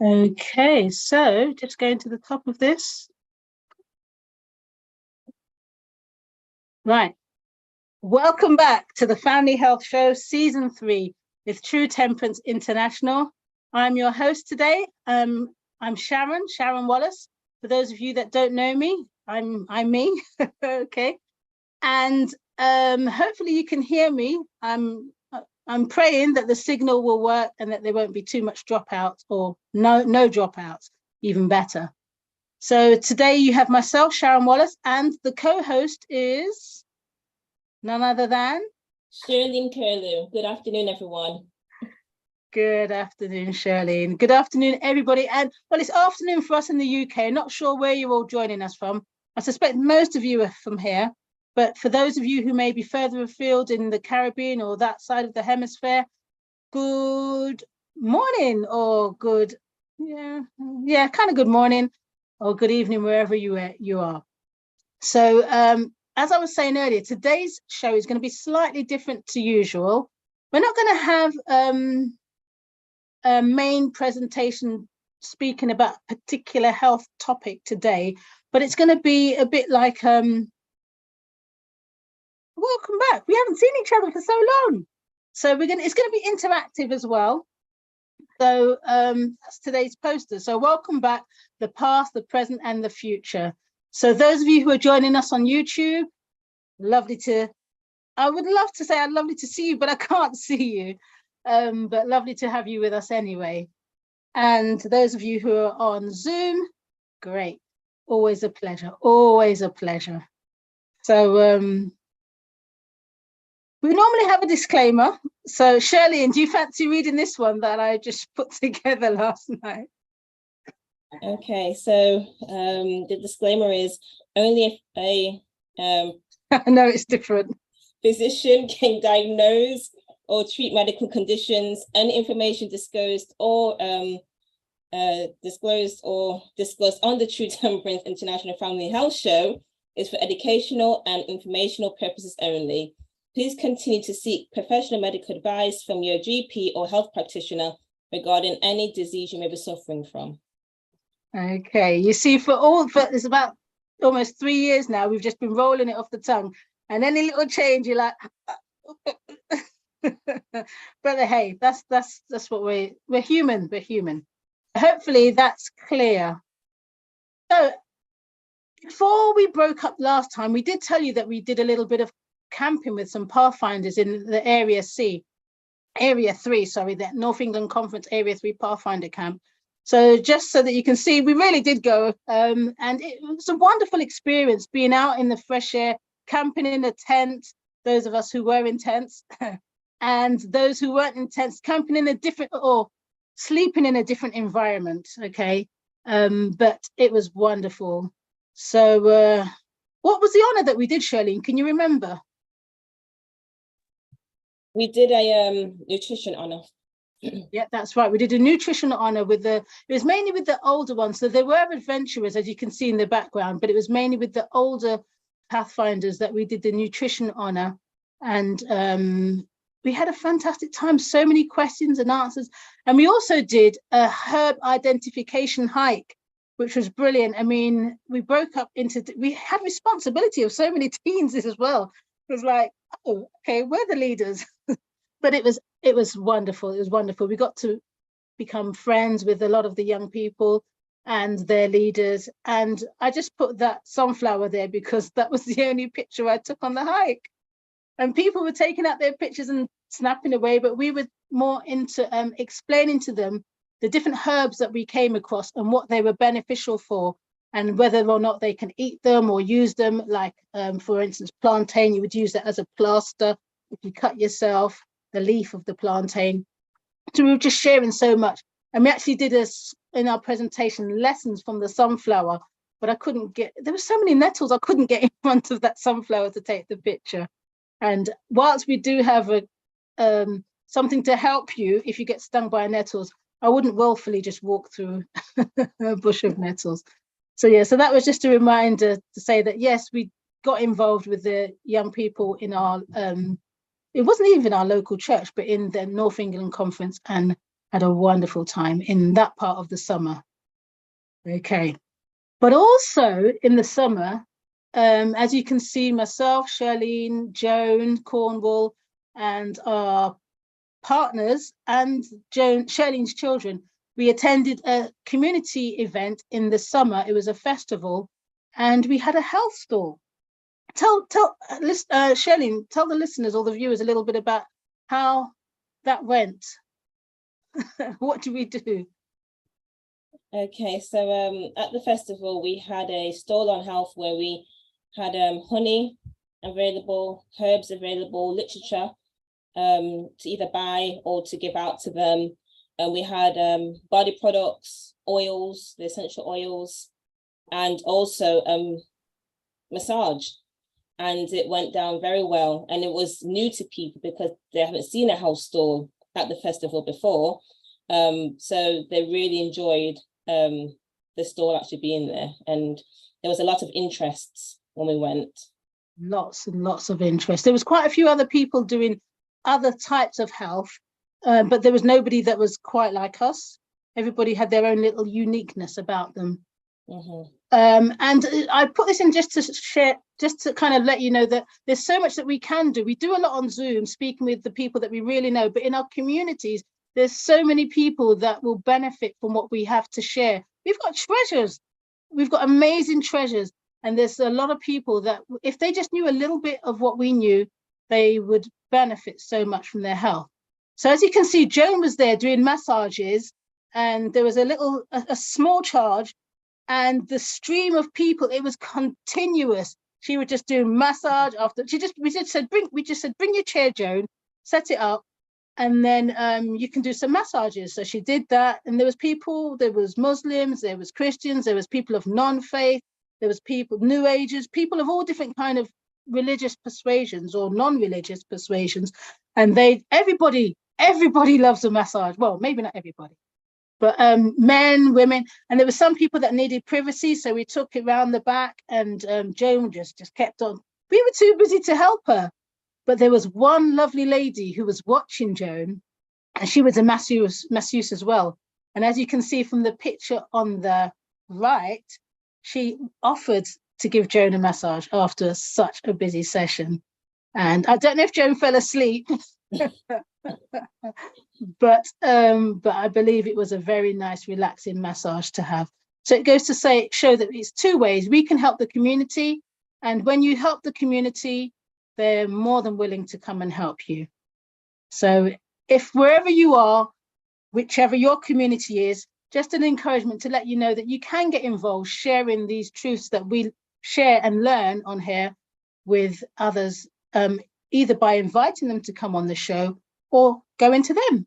Okay, so just going to the top of this. Right. Welcome back to the Family Health Show, Season 3 with True Temperance International. I'm your host today. I'm Sharon Wallace. For those of you that don't know me, I'm me. Okay. And hopefully you can hear me. I'm praying that the signal will work and that there won't be too much dropouts or no dropouts, even better. So today you have myself, Sharon Wallace, and the co-host is none other than Charlene Vine. Good afternoon, everyone. Good afternoon, Charlene. Good afternoon, everybody. And well, it's afternoon for us in the UK. Not sure where you're all joining us from. I suspect most of you are from here. But for those of you who may be further afield in the Caribbean or that side of the hemisphere, good morning or good, kind of good morning or good evening, wherever you are. So as I was saying earlier, today's show is going to be slightly different to usual. We're not going to have a main presentation speaking about a particular health topic today, but it's going to be a bit like welcome back. We haven't seen each other for so long. So it's going to be interactive as well. So that's today's poster. So welcome back, the past, the present, and the future. So those of you who are joining us on YouTube, I would love to say I'd lovely to see you, but I can't see you. But lovely to have you with us anyway. And those of you who are on Zoom, great. Always a pleasure. Always a pleasure. So we normally have a disclaimer. So Charlene, do you fancy reading this one that I just put together last night? Okay, so the disclaimer is only if I know it's different. Physician can diagnose or treat medical conditions. Any information disclosed or disclosed on the True Temperance International Family Health Show is for educational and informational purposes only. Please continue to seek professional medical advice from your GP or health practitioner regarding any disease you may be suffering from. Okay, you see, it's about almost 3 years now, we've just been rolling it off the tongue, and any little change, you're like, but hey, that's what we're human. Hopefully that's clear. So before we broke up last time, we did tell you that we did a little bit of camping with some Pathfinders in the Area 3, the North England Conference Area 3 Pathfinder Camp. So just so that you can see, we really did go, and it was a wonderful experience being out in the fresh air, camping in a tent, those of us who were in tents, and those who weren't in tents, camping in a different, or sleeping in a different environment, okay? But it was wonderful. So what was the honor that we did, Charlene? Can you remember? We did a nutrition honor. Yeah, that's right. We did a nutritional honor it was mainly with the older ones. So there were adventurers, as you can see in the background, but it was mainly with the older Pathfinders that we did the nutrition honor. And we had a fantastic time, so many questions and answers. And we also did a herb identification hike, which was brilliant. I mean, we had responsibility of so many teens as well. It was like, oh, okay, we're the leaders. But it was wonderful. It was wonderful. We got to become friends with a lot of the young people and their leaders. And I just put that sunflower there because that was the only picture I took on the hike. And people were taking out their pictures and snapping away, but we were more into explaining to them the different herbs that we came across and what they were beneficial for, and whether or not they can eat them or use them. Like, for instance, plantain, you would use that as a plaster if you cut yourself, the leaf of the plantain. So we were just sharing so much. And we actually did in our presentation lessons from the sunflower, but there were so many nettles, I couldn't get in front of that sunflower to take the picture. And whilst we do have something to help you if you get stung by nettles, I wouldn't willfully just walk through a bush of nettles. So yeah, so that was just a reminder to say that, yes, we got involved with the young people in our, it wasn't even our local church, but in the North England Conference. And had a wonderful time in that part of the summer. Okay. But also in the summer, as you can see, myself, Charlene, Joan, Cornwall, and our partners and Charlene's children, we attended a community event in the summer. It was a festival, and we had a health stall. Charlene, tell the listeners or the viewers a little bit about how that went. What do we do? Okay, so at the festival, we had a stall on health where we had honey available, herbs available, literature to either buy or to give out to them. And we had body products, oils, the essential oils, and also massage. And it went down very well. And it was new to people because they haven't seen a health stall at the festival before. So they really enjoyed the stall actually being there. And there was a lot of interests when we went. Lots and lots of interest. There was quite a few other people doing other types of health, but there was nobody that was quite like us. Everybody had their own little uniqueness about them. Mm-hmm. And I put this in just to share, just to kind of let you know that there's so much that we can do. We do a lot on Zoom, speaking with the people that we really know, but in our communities, there's so many people that will benefit from what we have to share. We've got treasures. We've got amazing treasures. And there's a lot of people that if they just knew a little bit of what we knew, they would benefit so much from their health. So as you can see, Joan was there doing massages, and there was a small charge, and the stream of people, it was continuous. She would just do massage after. We just said, bring your chair, Joan, set it up, and then you can do some massages. So she did that, and there was Muslims, there was Christians, there was people of non-faith, there was people, New Agers, people of all different kind of religious persuasions or non-religious persuasions, and everybody loves a massage. Well, maybe not everybody, but men, women, and there were some people that needed privacy, so we took it round the back, and Joan just kept on. We were too busy to help her, but there was one lovely lady who was watching Joan, and she was a masseuse as well. And as you can see from the picture on the right, she offered to give Joan a massage after such a busy session. And I don't know if Joan fell asleep, but I believe it was a very nice, relaxing massage to have. So it goes to show that it's two ways. We can help the community, and when you help the community, they're more than willing to come and help you. So if wherever you are, whichever your community is, just an encouragement to let you know that you can get involved, sharing these truths that we share and learn on here with others, either by inviting them to come on the show or going to them.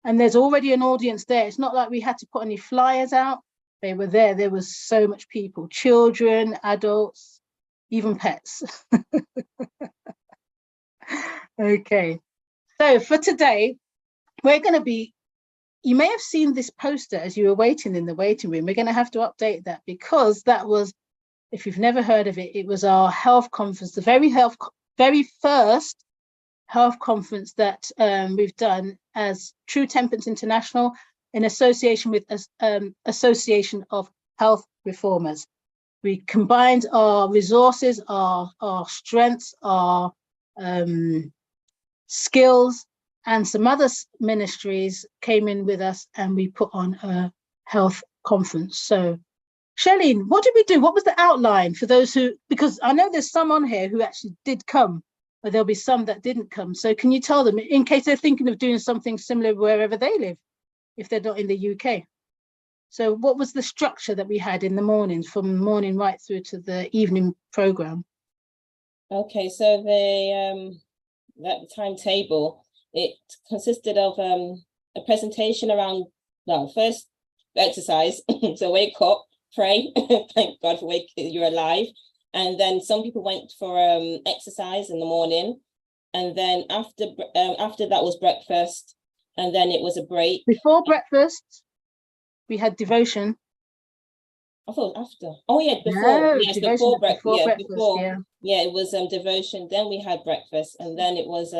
And there's already an audience there. It's not like we had to put any flyers out. They were there. There was so much people, children, adults, even pets. Okay. So for today, we're going to be, you may have seen this poster as you were waiting in the waiting room. We're going to have to update that because that was, if you've never heard of it, it was our health conference, the very first health conference that we've done as True Temperance International in association with Association of Health Reformers. We combined our resources, our strengths, our skills, and some other ministries came in with us, and we put on a health conference. So Charlene, what did we do? What was the outline for those who, because I know there's some on here who actually did come, but there'll be some that didn't come. So can you tell them, in case they're thinking of doing something similar wherever they live, if they're not in the UK? So what was the structure that we had in the mornings, from morning right through to the evening program? Okay, so that timetable, it consisted of a presentation around, well, first exercise, so wake up, pray, thank God for waking you're alive. And then some people went for exercise in the morning. And then after that was breakfast. And then it was a break. Before breakfast, we had devotion. I thought after. Oh yeah, before. No, yes, before breakfast. Yeah, it was devotion. Then we had breakfast, and then it was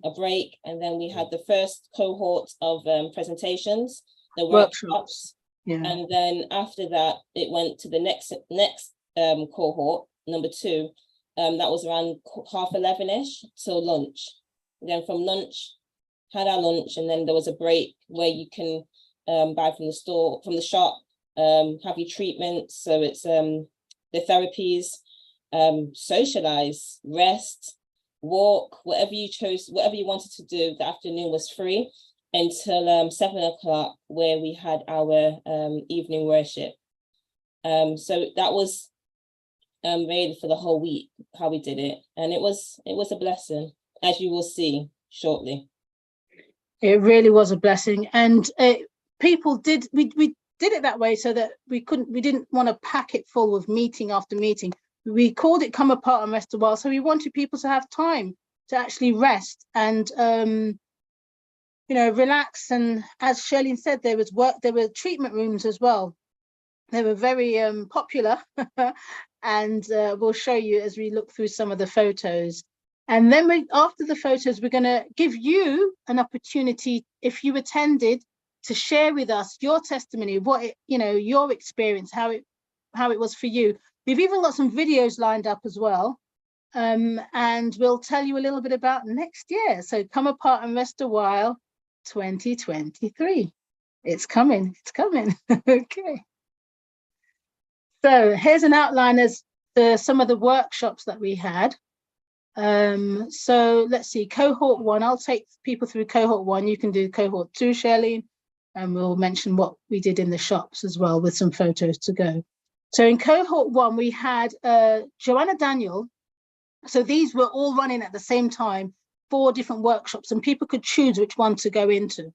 a break, and then we had the first cohort of presentations, the Workshops. workshops. Yeah. And then after that, it went to the next cohort, number 2. That was around 11:30ish till lunch. And then from lunch, had our lunch, and then there was a break where you can buy from the shop, have your treatments. So it's the therapies, socialize, rest, walk, whatever you chose, whatever you wanted to do. The afternoon was free until 7 o'clock, where we had our evening worship. So that was really for the whole week how we did it, and it was a blessing, as you will see shortly. It really was a blessing, and people did. We did it that way so that we didn't want to pack it full of meeting after meeting. We called it "Come Apart and Rest a While," so we wanted people to have time to actually rest and relax. And as Charlene said, there were treatment rooms as well. They were very popular, and we'll show you as we look through some of the photos. And then after the photos, we're going to give you an opportunity, if you attended, to share with us your testimony, your experience, how it was for you. We've even got some videos lined up as well, and we'll tell you a little bit about next year. So Come Apart and Rest a While 2023. It's coming. Okay. So here's an outline as some of the workshops that we had. So let's see, cohort 1. I'll take people through cohort 1. You can do cohort 2, Charlene, and we'll mention what we did in the shops as well, with some photos to go. So in cohort 1, we had Joanna Daniel. So these were all running at the same time, 4 different workshops, and people could choose which one to go into.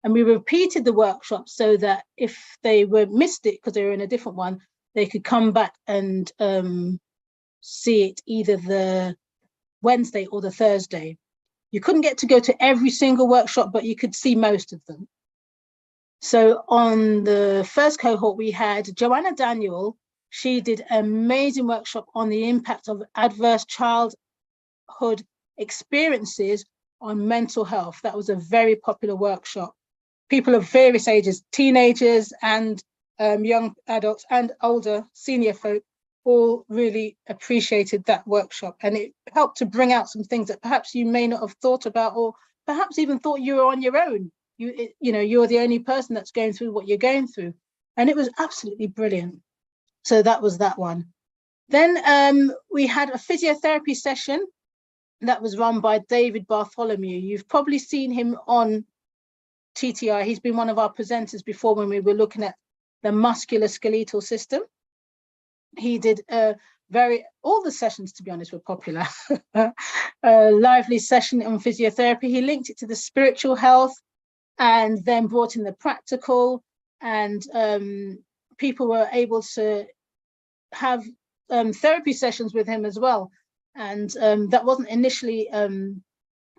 And we repeated the workshop so that if they missed it because they were in a different one, they could come back and see it either the Wednesday or the Thursday. You couldn't get to go to every single workshop, but you could see most of them. So on the first cohort, we had Joanna Daniel. She did an amazing workshop on the impact of adverse childhood experiences on mental health. That was a very popular workshop. People of various ages, teenagers and young adults and older senior folk, all really appreciated that workshop, and it helped to bring out some things that perhaps you may not have thought about, or perhaps even thought you were on your own. You're the only person that's going through what you're going through, and it was absolutely brilliant. So that was that one. Then we had a physiotherapy session that was run by David Bartholomew. You've probably seen him on TTI. He's been one of our presenters before when we were looking at the musculoskeletal system. He did all the sessions, to be honest, were popular. A lively session on physiotherapy. He linked it to the spiritual health and then brought in the practical, and people were able to have therapy sessions with him as well. And that wasn't initially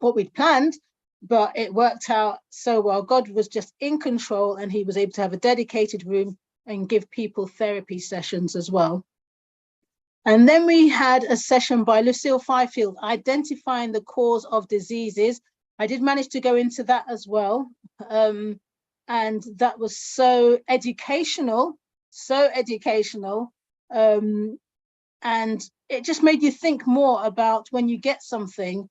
what we'd planned, but it worked out so well. God was just in control, and he was able to have a dedicated room and give people therapy sessions as well. And then we had a session by Lucille Fifield, identifying the cause of diseases. I did manage to go into that as well. And that was so educational. And it just made you think more about when you get something,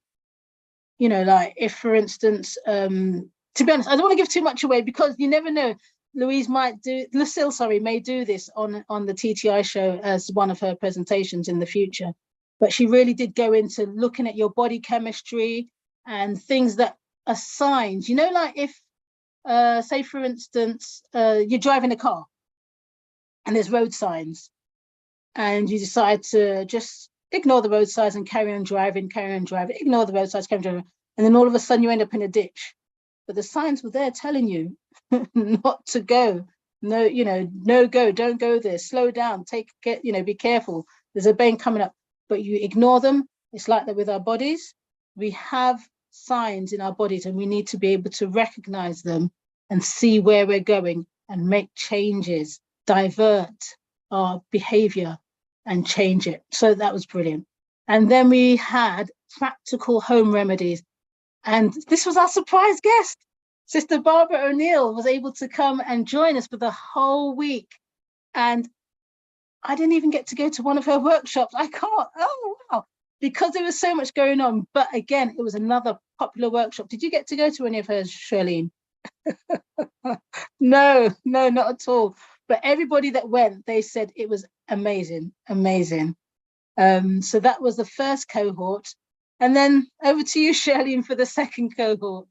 like if, for instance, to be honest, I don't want to give too much away because you never know. Lucille may do this on the TTI show as one of her presentations in the future. But she really did go into looking at your body chemistry and things that are signs, like if, say, for instance, you're driving a car and there's road signs and you decide to just ignore the road signs and carry on driving, ignore the road signs, carry on driving. And then all of a sudden you end up in a ditch. But the signs were there telling you not to go. No, no go, don't go there, slow down, be careful. There's a bane coming up, but you ignore them. It's like that with our bodies. We have signs in our bodies and we need to be able to recognize them and see where we're going and make changes, divert our behavior and change it. So that was brilliant. And then we had practical home remedies. And this was our surprise guest. Sister Barbara O'Neill was able to come and join us for the whole week. And I didn't even get to go to one of her workshops. I can't, oh, wow, because there was so much going on. But again, it was another popular workshop. Did you get to go to any of hers, Charlene? No, not at all. But everybody that went, they said it was amazing, amazing. So that was the first cohort. And then over to you, Charlene, for the second cohort.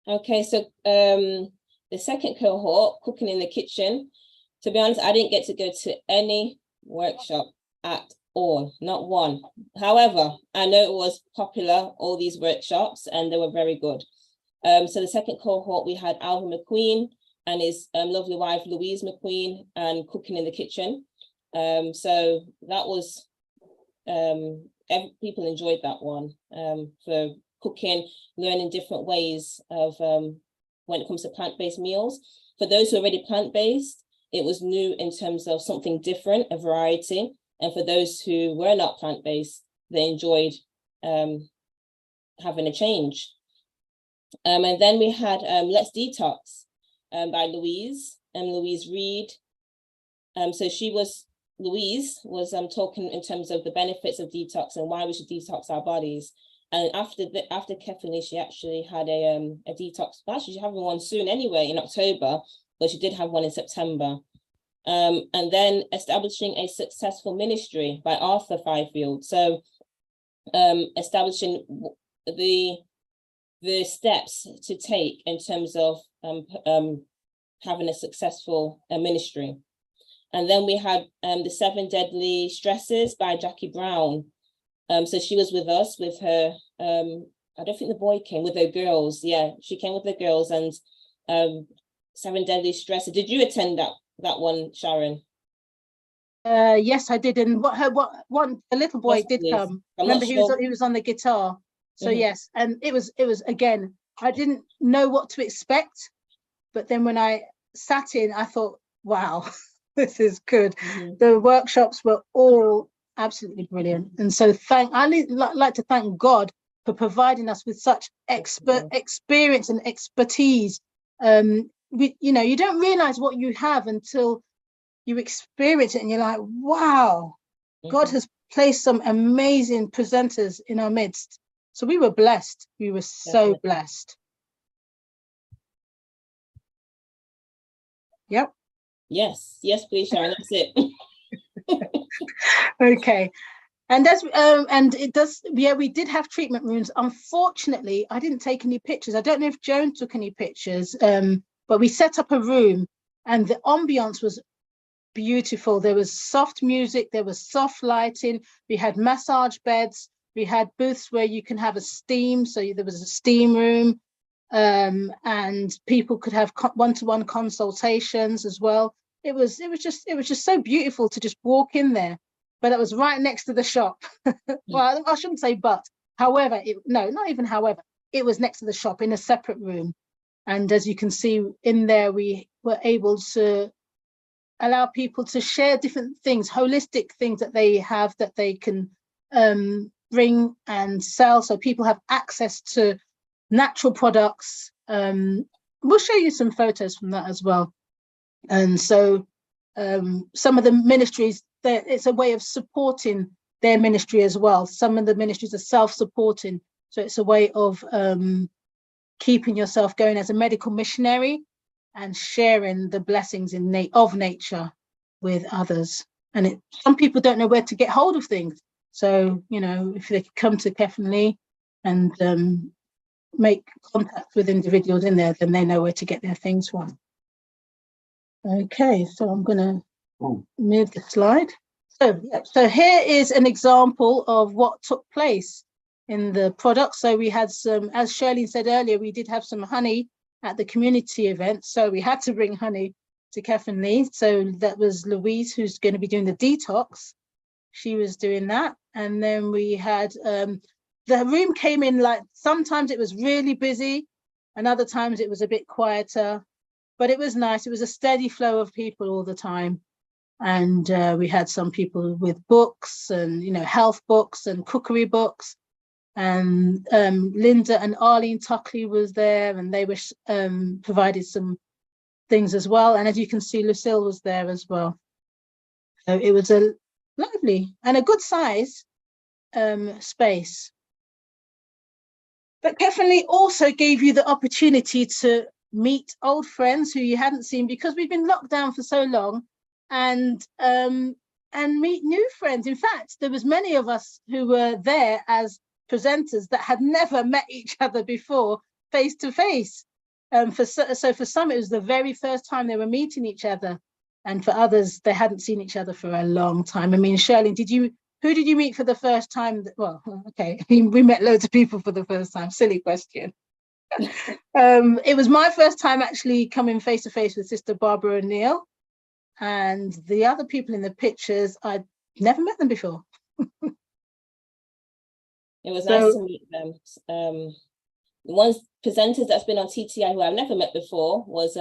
Okay, so the second cohort, cooking in the kitchen. To be honest, I didn't get to go to any workshop at all, not one. However, I know it was popular, all these workshops, and they were very good. So the second cohort, we had Alvin McQueen and his lovely wife, Louise McQueen, and cooking in the kitchen. So that was, people enjoyed that one for cooking, learning different ways of when it comes to plant-based meals. For those who are already plant-based, it was new in terms of something different, a variety. And for those who were not plant-based, they enjoyed having a change. And then we had Let's Detox by Louise Reed. So Louise was talking in terms of the benefits of detox and why we should detox our bodies. And after Kathleen, she actually had a detox. Actually, she's having one soon anyway in October, but she did have one in September. And then Establishing a Successful Ministry by Arthur Fifield. So establishing the steps to take in terms of having a successful ministry. And then we had the 7 Deadly Stresses by Jackie Brown. So she was with us with her, I don't think the boy came, with her girls. Yeah, she came with the girls, and 7 Deadly Stresses. Did you attend that one, Sharon? Yes, I did. And the little boy did come. Remember, he was on the guitar. So yes, and it was again, I didn't know what to expect, but then when I sat in, I thought, wow, this is good. The workshops were all absolutely brilliant, and so I like to thank God for providing us with such experience and expertise. You don't realize what you have until you experience it, and you're like, wow, God has placed some amazing presenters in our midst. So we were blessed. We were so blessed. Yep. Yes, please, Sharon. That's it. Okay. And we did have treatment rooms. Unfortunately, I didn't take any pictures. I don't know if Joan took any pictures, but we set up a room and the ambiance was beautiful. There was soft music, there was soft lighting, we had massage beds, we had booths where you can have a steam, so there was a steam room, and people could have one-to-one consultations as well. It was just so beautiful to just walk in there. But it was right next to the shop. Well, I shouldn't say but. However, not even however. It was next to the shop in a separate room. And as you can see in there, we were able to allow people to share different things, holistic things that they have that they can bring and sell. So people have access to natural products. We'll show you some photos from that as well. And so some of the ministries, it's a way of supporting their ministry as well. Some of the ministries are self-supporting. So it's a way of keeping yourself going as a medical missionary and sharing the blessings of nature with others. And some people don't know where to get hold of things. So, if they come to Kathleen and make contact with individuals in there, then they know where to get their things from. Okay, so I'm going to move the slide. So here is an example of what took place in the product. So we had some, as Charlene said earlier, we did have some honey at the community event. So we had to bring honey to Kathleen. So that was Louise, who's going to be doing the detox. She was doing that. And then we had, the room came in like, sometimes it was really busy and other times it was a bit quieter, but it was nice. It was a steady flow of people all the time. And we had some people with books and, health books and cookery books. and Linda and Arlene Tuckley was there, and they were provided some things as well. And as you can see, Lucille was there as well. So it was a lovely and a good size space. But definitely also gave you the opportunity to meet old friends who you hadn't seen because we've been locked down for so long, and meet new friends. In fact, there was many of us who were there as presenters that had never met each other before face to face. So for some, it was the very first time they were meeting each other, and for others, they hadn't seen each other for a long time. I mean, Charlene, who did you meet for the first time? Well, okay, we met loads of people for the first time. Silly question. It was my first time actually coming face to face with Sister Barbara O'Neill, and the other people in the pictures, I'd never met them before. It was nice to meet them. The ones presenters that's been on TTI who I've never met before was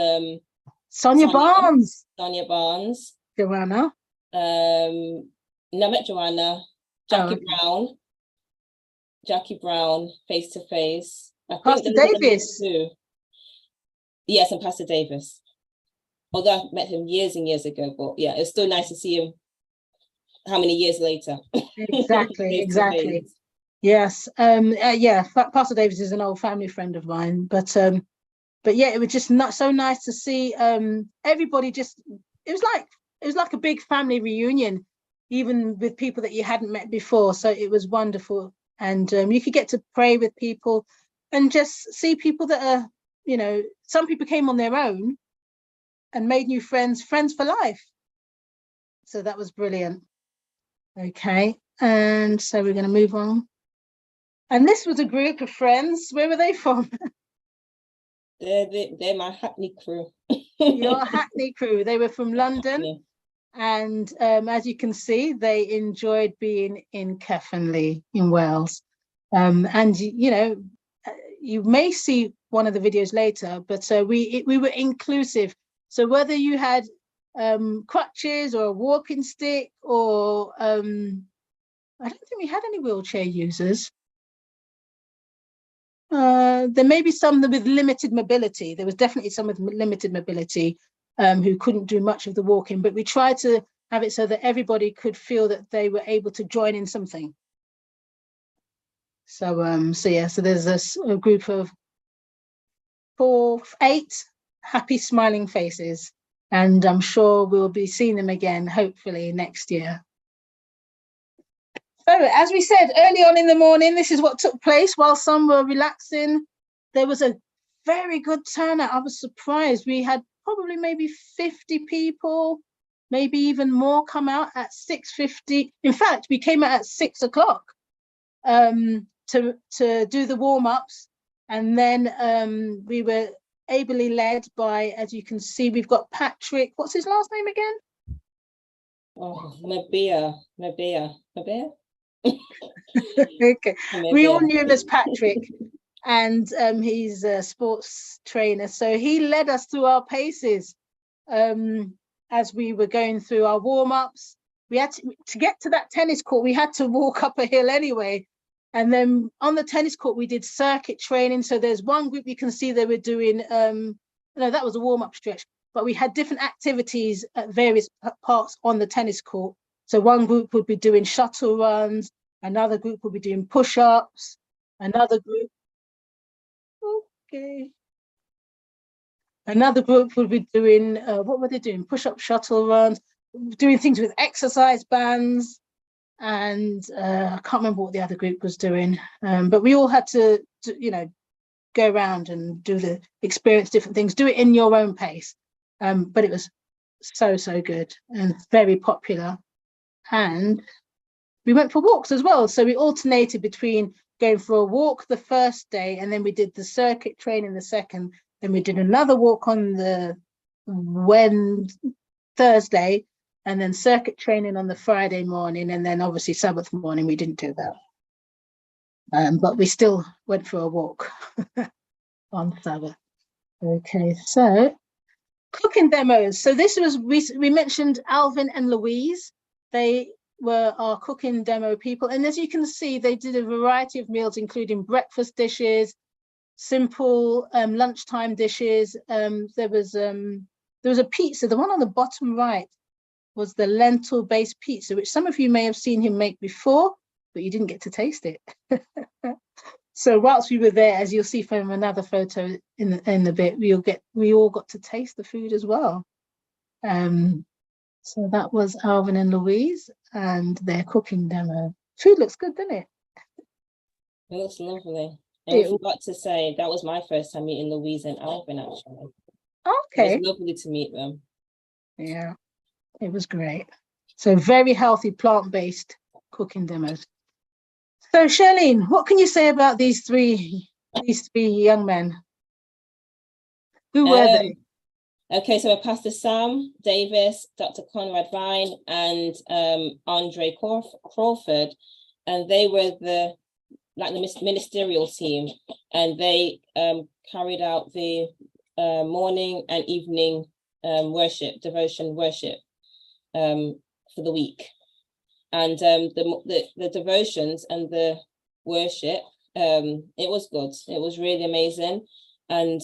Sonia Barnes. Sonia Barnes. Joanna. No, I met Joanna. Jackie Brown, face to face. Pastor Davis. Yes, and Pastor Davis. Although I met him years and years ago, but yeah, it's still nice to see him. How many years later? Exactly. Yes. Yeah. Pastor Davis is an old family friend of mine, but yeah, it was just not so nice to see everybody. It was like a big family reunion, even with people that you hadn't met before. So it was wonderful, and you could get to pray with people and just see people that are, some people came on their own and made new friends for life. So that was brilliant. Okay, and so we're going to move on. And this was a group of friends. Where were they from? They're my Hackney crew. Your Hackney crew. They were from London. Yeah. And as you can see, they enjoyed being in Caerphilly in Wales. And, you may see one of the videos later, but we were inclusive. So whether you had crutches or a walking stick, or I don't think we had any wheelchair users. There may be some with limited mobility. There was definitely some with limited mobility who couldn't do much of the walking, but we tried to have it so that everybody could feel that they were able to join in something. So there's a group of 8 happy smiling faces, and I'm sure we'll be seeing them again, hopefully next year. So as we said early on in the morning, this is what took place while some were relaxing. There was a very good turnout. I was surprised. We had probably maybe 50 people, maybe even more, come out at 6:50. In fact, we came out at 6 o'clock to do the warm-ups, and then we were ably led by, as you can see, we've got Patrick. What's his last name again? Oh, Mabea. Okay, we all knew him as Patrick, and he's a sports trainer, so he led us through our paces as we were going through our warm-ups. We had to get to that tennis court, we had to walk up a hill anyway, and then on the tennis court we did circuit training. So there's one group you can see they were doing no, that was a warm-up stretch, but we had different activities at various parts on the tennis court. So one group would be doing shuttle runs, another group would be doing push-ups, another group would be doing, what were they doing? Push-up, shuttle runs, doing things with exercise bands, and I can't remember what the other group was doing, but we all had to go around and experience different things, do it in your own pace. But it was so good and very popular. And we went for walks as well. So we alternated between going for a walk the first day, and then we did the circuit training the second. Then we did another walk on the Thursday, and then circuit training on the Friday morning. And then obviously Sabbath morning, we didn't do that. But we still went for a walk on Sabbath. Okay, so cooking demos. So this was, we mentioned Alvin and Louise. They were our cooking demo people. And as you can see, they did a variety of meals, including breakfast dishes, simple lunchtime dishes. There was a pizza. The one on the bottom right was the lentil-based pizza, which some of you may have seen him make before, but you didn't get to taste it. So whilst we were there, as you'll see from another photo in a bit, we all got to taste the food as well. So that was Alvin and Louise and their cooking demo. Food looks good, doesn't it? It looks lovely. And I forgot to say, that was my first time meeting Louise and Alvin, actually. Okay. It was lovely to meet them. Yeah, it was great. So very healthy plant-based cooking demos. So Charlene, what can you say about these three young men? Who were they? Okay, so Pastor Sam Davis, Dr. Conrad Vine, and Andre Crawford, and they were the ministerial team, and they carried out the morning and evening devotion worship for the week. And the devotions and the worship, it was good. It was really amazing. And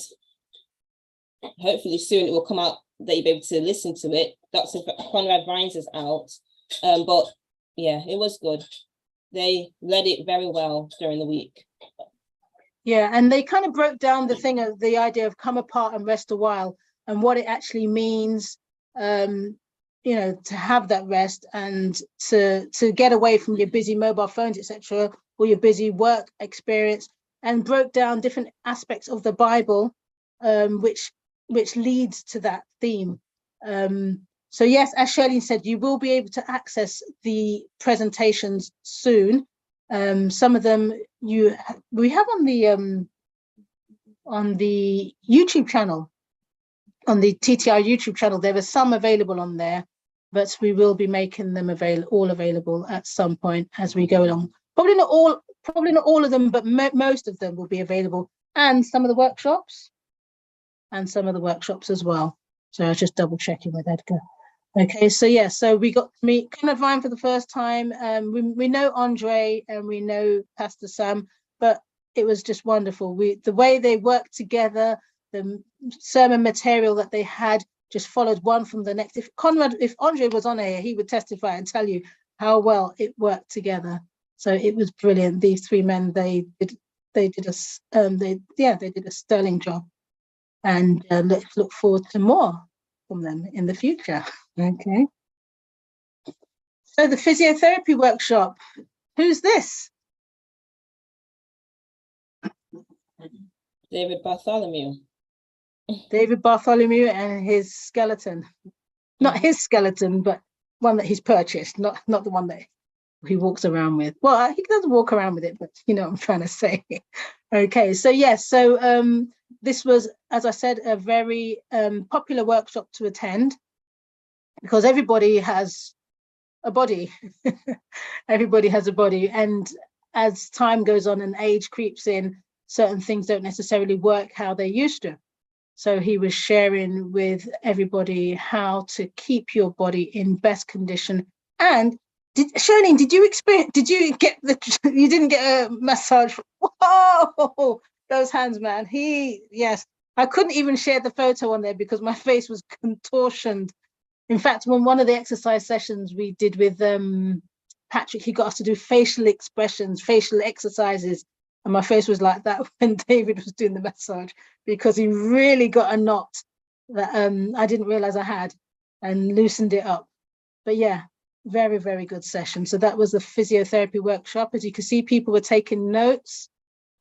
hopefully soon it will come out that you'll be able to listen to it. Dr. Conrad Vines is out. But yeah, it was good. They led it very well during the week. Yeah, and they kind of broke down the idea of come apart and rest a while, and what it actually means, to have that rest and to get away from your busy mobile phones, etc., or your busy work experience, and broke down different aspects of the Bible, which leads to that theme. So yes, as Charlene said, you will be able to access the presentations soon. Some of them we have on the YouTube channel, on the TTI YouTube channel. There are some available on there, but we will be making them all available at some point as we go along. Probably not all of them, but most of them will be available, and some of the workshops as well. So I was just double checking with Edgar. Okay, so yeah, so we got to meet Conrad Vine for the first time. We know Andre and we know Pastor Sam, but it was just wonderful. The way they worked together, the sermon material that they had just followed one from the next. If Andre was on here, he would testify and tell you how well it worked together. So it was brilliant. These three men, they did a sterling job, and let's look forward to more from them in the future. Okay. So the physiotherapy workshop, who's this? David Bartholomew. David Bartholomew and his skeleton. Not his skeleton, but one that he's purchased, not the one that he walks around with. Well, he doesn't walk around with it, but you know what I'm trying to say. Okay, so yes, so this was, as I said, a very popular workshop to attend, because everybody has a body. Everybody has a body, and as time goes on and age creeps in, certain things don't necessarily work how they used to. So he was sharing with everybody how to keep your body in best condition. And Charlene, did you didn't get a massage? Whoa, those hands, man. Yes, I couldn't even share the photo on there because my face was contortioned. In fact, when one of the exercise sessions we did with Patrick, he got us to do facial expressions, facial exercises. And my face was like that when David was doing the massage, because he really got a knot that I didn't realize I had, and loosened it up. But yeah, very, very good session. So that was the physiotherapy workshop. As you can see, people were taking notes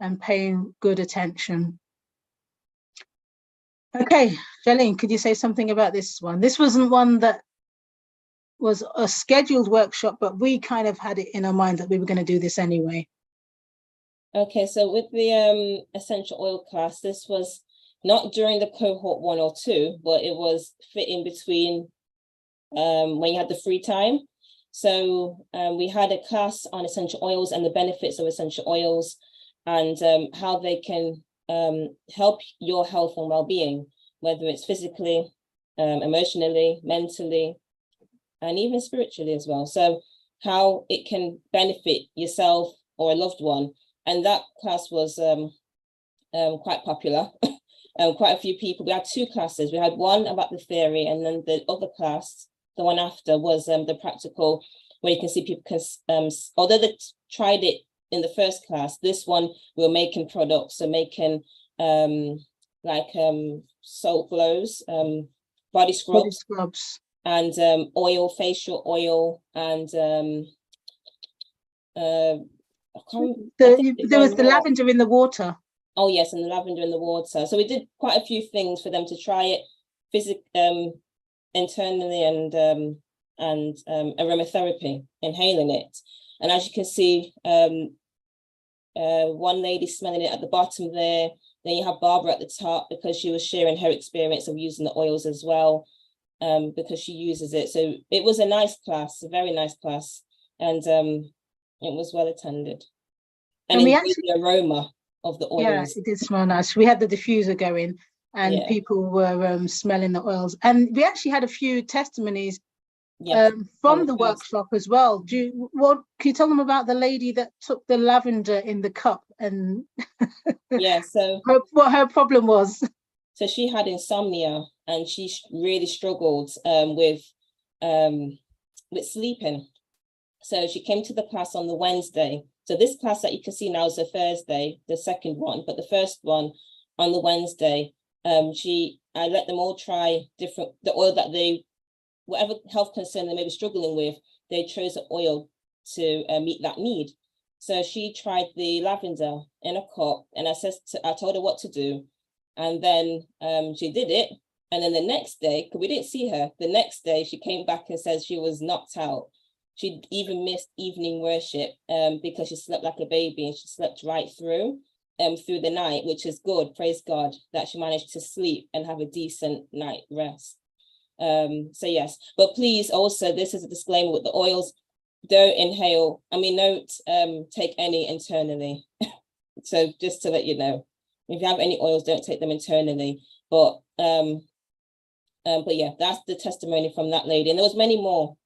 and paying good attention. Okay, Charlene, could you say something about this one? This wasn't one that was a scheduled workshop, but we kind of had it in our mind that we were going to do this anyway. Okay, so with the essential oil class, this was not during the cohort 1 or 2, but it was fit in between when you had the free time. So we had a class on essential oils and the benefits of essential oils, and how they can help your health and well-being, whether it's physically, emotionally, mentally, and even spiritually as well. So how it can benefit yourself or a loved one. And that class was quite popular. Quite a few people. We had two classes. We had one about the theory, and then the other class, the one after, was the practical, where you can see people can, although they tried it in the first class, this one we were making products, so making salt glows, body scrubs, and oil, facial oil, and there was the lavender in the water. Oh yes, and the lavender in the water. So we did quite a few things for them to try it internally, and aromatherapy, inhaling it. And as you can see, one lady smelling it at the bottom there. Then you have Barbara at the top, because she was sharing her experience of using the oils as well, because she uses it. So it was a nice class, a very nice class, and it was well attended. And we actually, the aroma of the oils. Yeah, it did smell nice. We had the diffuser going, and people were smelling the oils. And we actually had a few testimonies from the workshop as well. Can you tell them about the lady that took the lavender in the cup, and so what her problem was? So she had insomnia, and she really struggled with sleeping. So she came to the class on the Wednesday. So this class that you can see now is a Thursday, the second one, but the first one on the Wednesday, I let them all try the oil that whatever health concern they may be struggling with, they chose an oil to meet that need. So she tried the lavender in a cup, and I told her what to do. And then she did it. And then the next day, because we didn't see her, the next day she came back and said she was knocked out. She even missed evening worship because she slept like a baby, and she slept right through the night, which is good. Praise God that she managed to sleep and have a decent night rest. So yes, but please also, this is a disclaimer with the oils, don't take any internally. So just to let you know, if you have any oils, don't take them internally. But yeah, that's the testimony from that lady, and there was many more.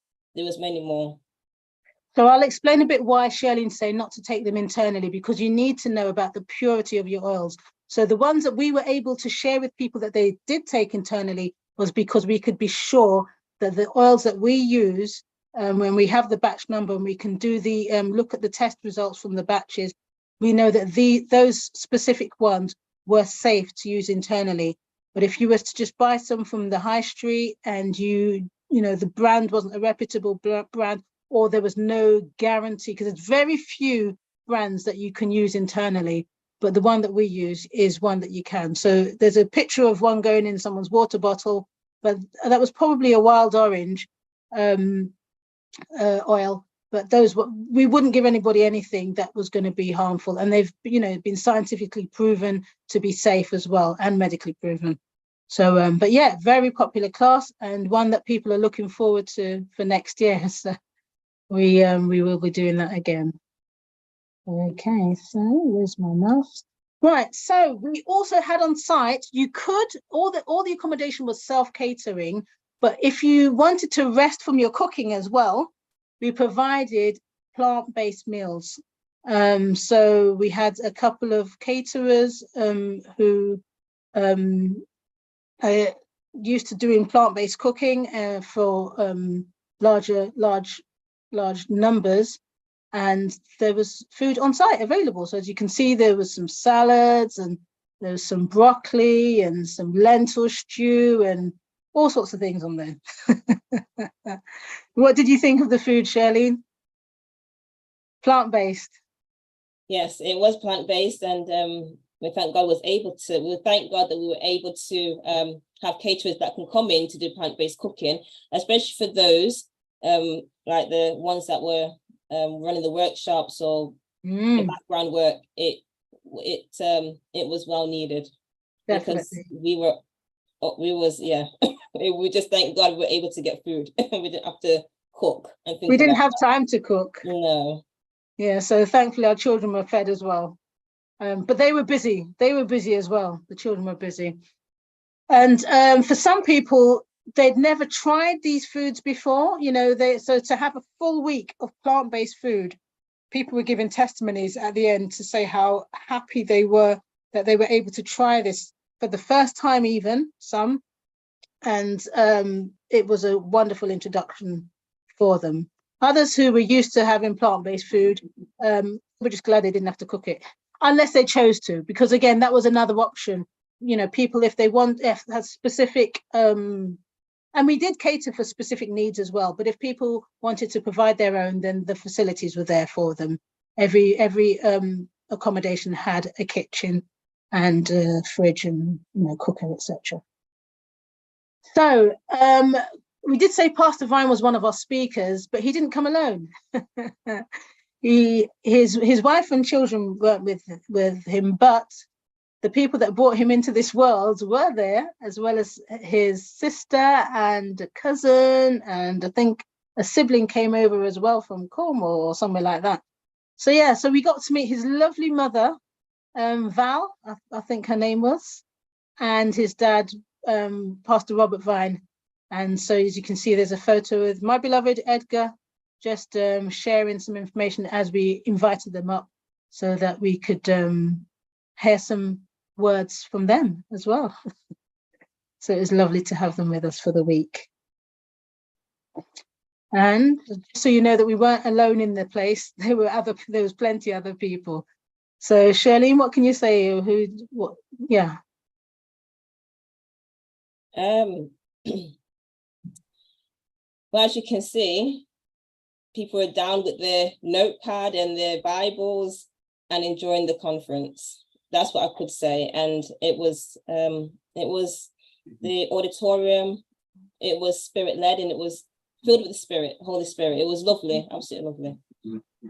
So I'll explain a bit why Charlene's saying not to take them internally, because you need to know about the purity of your oils. So the ones that we were able to share with people that they did take internally was because we could be sure that the oils that we use, when we have the batch number and we can do the look at the test results from the batches, we know that those specific ones were safe to use internally. But if you were to just buy some from the high street, and the brand wasn't a reputable brand, or there was no guarantee, because there's very few brands that you can use internally, but the one that we use is one that you can. So there's a picture of one going in someone's water bottle, but that was probably a wild orange oil. But we wouldn't give anybody anything that was going to be harmful, and they've been scientifically proven to be safe as well, and medically proven. So but yeah, very popular class, and one that people are looking forward to for next year. So we will be doing that again. Okay, so where's my mouse? Right, so we also had on site, all the accommodation was self-catering, but if you wanted to rest from your cooking as well, we provided plant-based meals. So we had a couple of caterers who are used to doing plant-based cooking for large numbers, and there was food on site available. So as you can see, there was some salads, and there was some broccoli and some lentil stew and all sorts of things on there. What did you think of the food, Charlene? Plant-based. Yes, it was plant-based, and we thank God that we were able to have caterers that can come in to do plant-based cooking, especially for those like the ones that were running the workshops or the background work. It was well needed. Definitely. Because we just thank God we were able to get food. We didn't have to cook and things. We didn't have time to cook. No. Yeah, so thankfully our children were fed as well. But they were busy. They were busy as well. The children were busy. And for some people, they'd never tried these foods before, you know, so to have a full week of plant-based food, people were giving testimonies at the end to say how happy they were that they were able to try this for the first time, even some. And it was a wonderful introduction for them. Others who were used to having plant-based food were just glad they didn't have to cook it, unless they chose to, because again, that was another option. You know, people, if they had specific, and we did cater for specific needs as well, but if people wanted to provide their own, then the facilities were there for them. Every accommodation had a kitchen and a fridge and, you know, cooker, etc. So we did say Pastor Vine was one of our speakers, but he didn't come alone. His wife and children weren't with him, but the people that brought him into this world were there, as well as his sister and a cousin, and I think a sibling came over as well from Cornwall or somewhere like that. So yeah, so we got to meet his lovely mother, Val, I think her name was, and his dad, Pastor Robert Vine. And so as you can see, there's a photo with my beloved Edgar, just sharing some information as we invited them up so that we could hear some words from them as well. So it was lovely to have them with us for the week. And so you know that we weren't alone in the place. There was plenty other people. So Charlene, what can you say? Yeah. Well, as you can see, people are down with their notepad and their Bibles and enjoying the conference. That's what I could say. And it was the auditorium, it was spirit-led, and it was filled with the Spirit, Holy Spirit. It was lovely, absolutely lovely.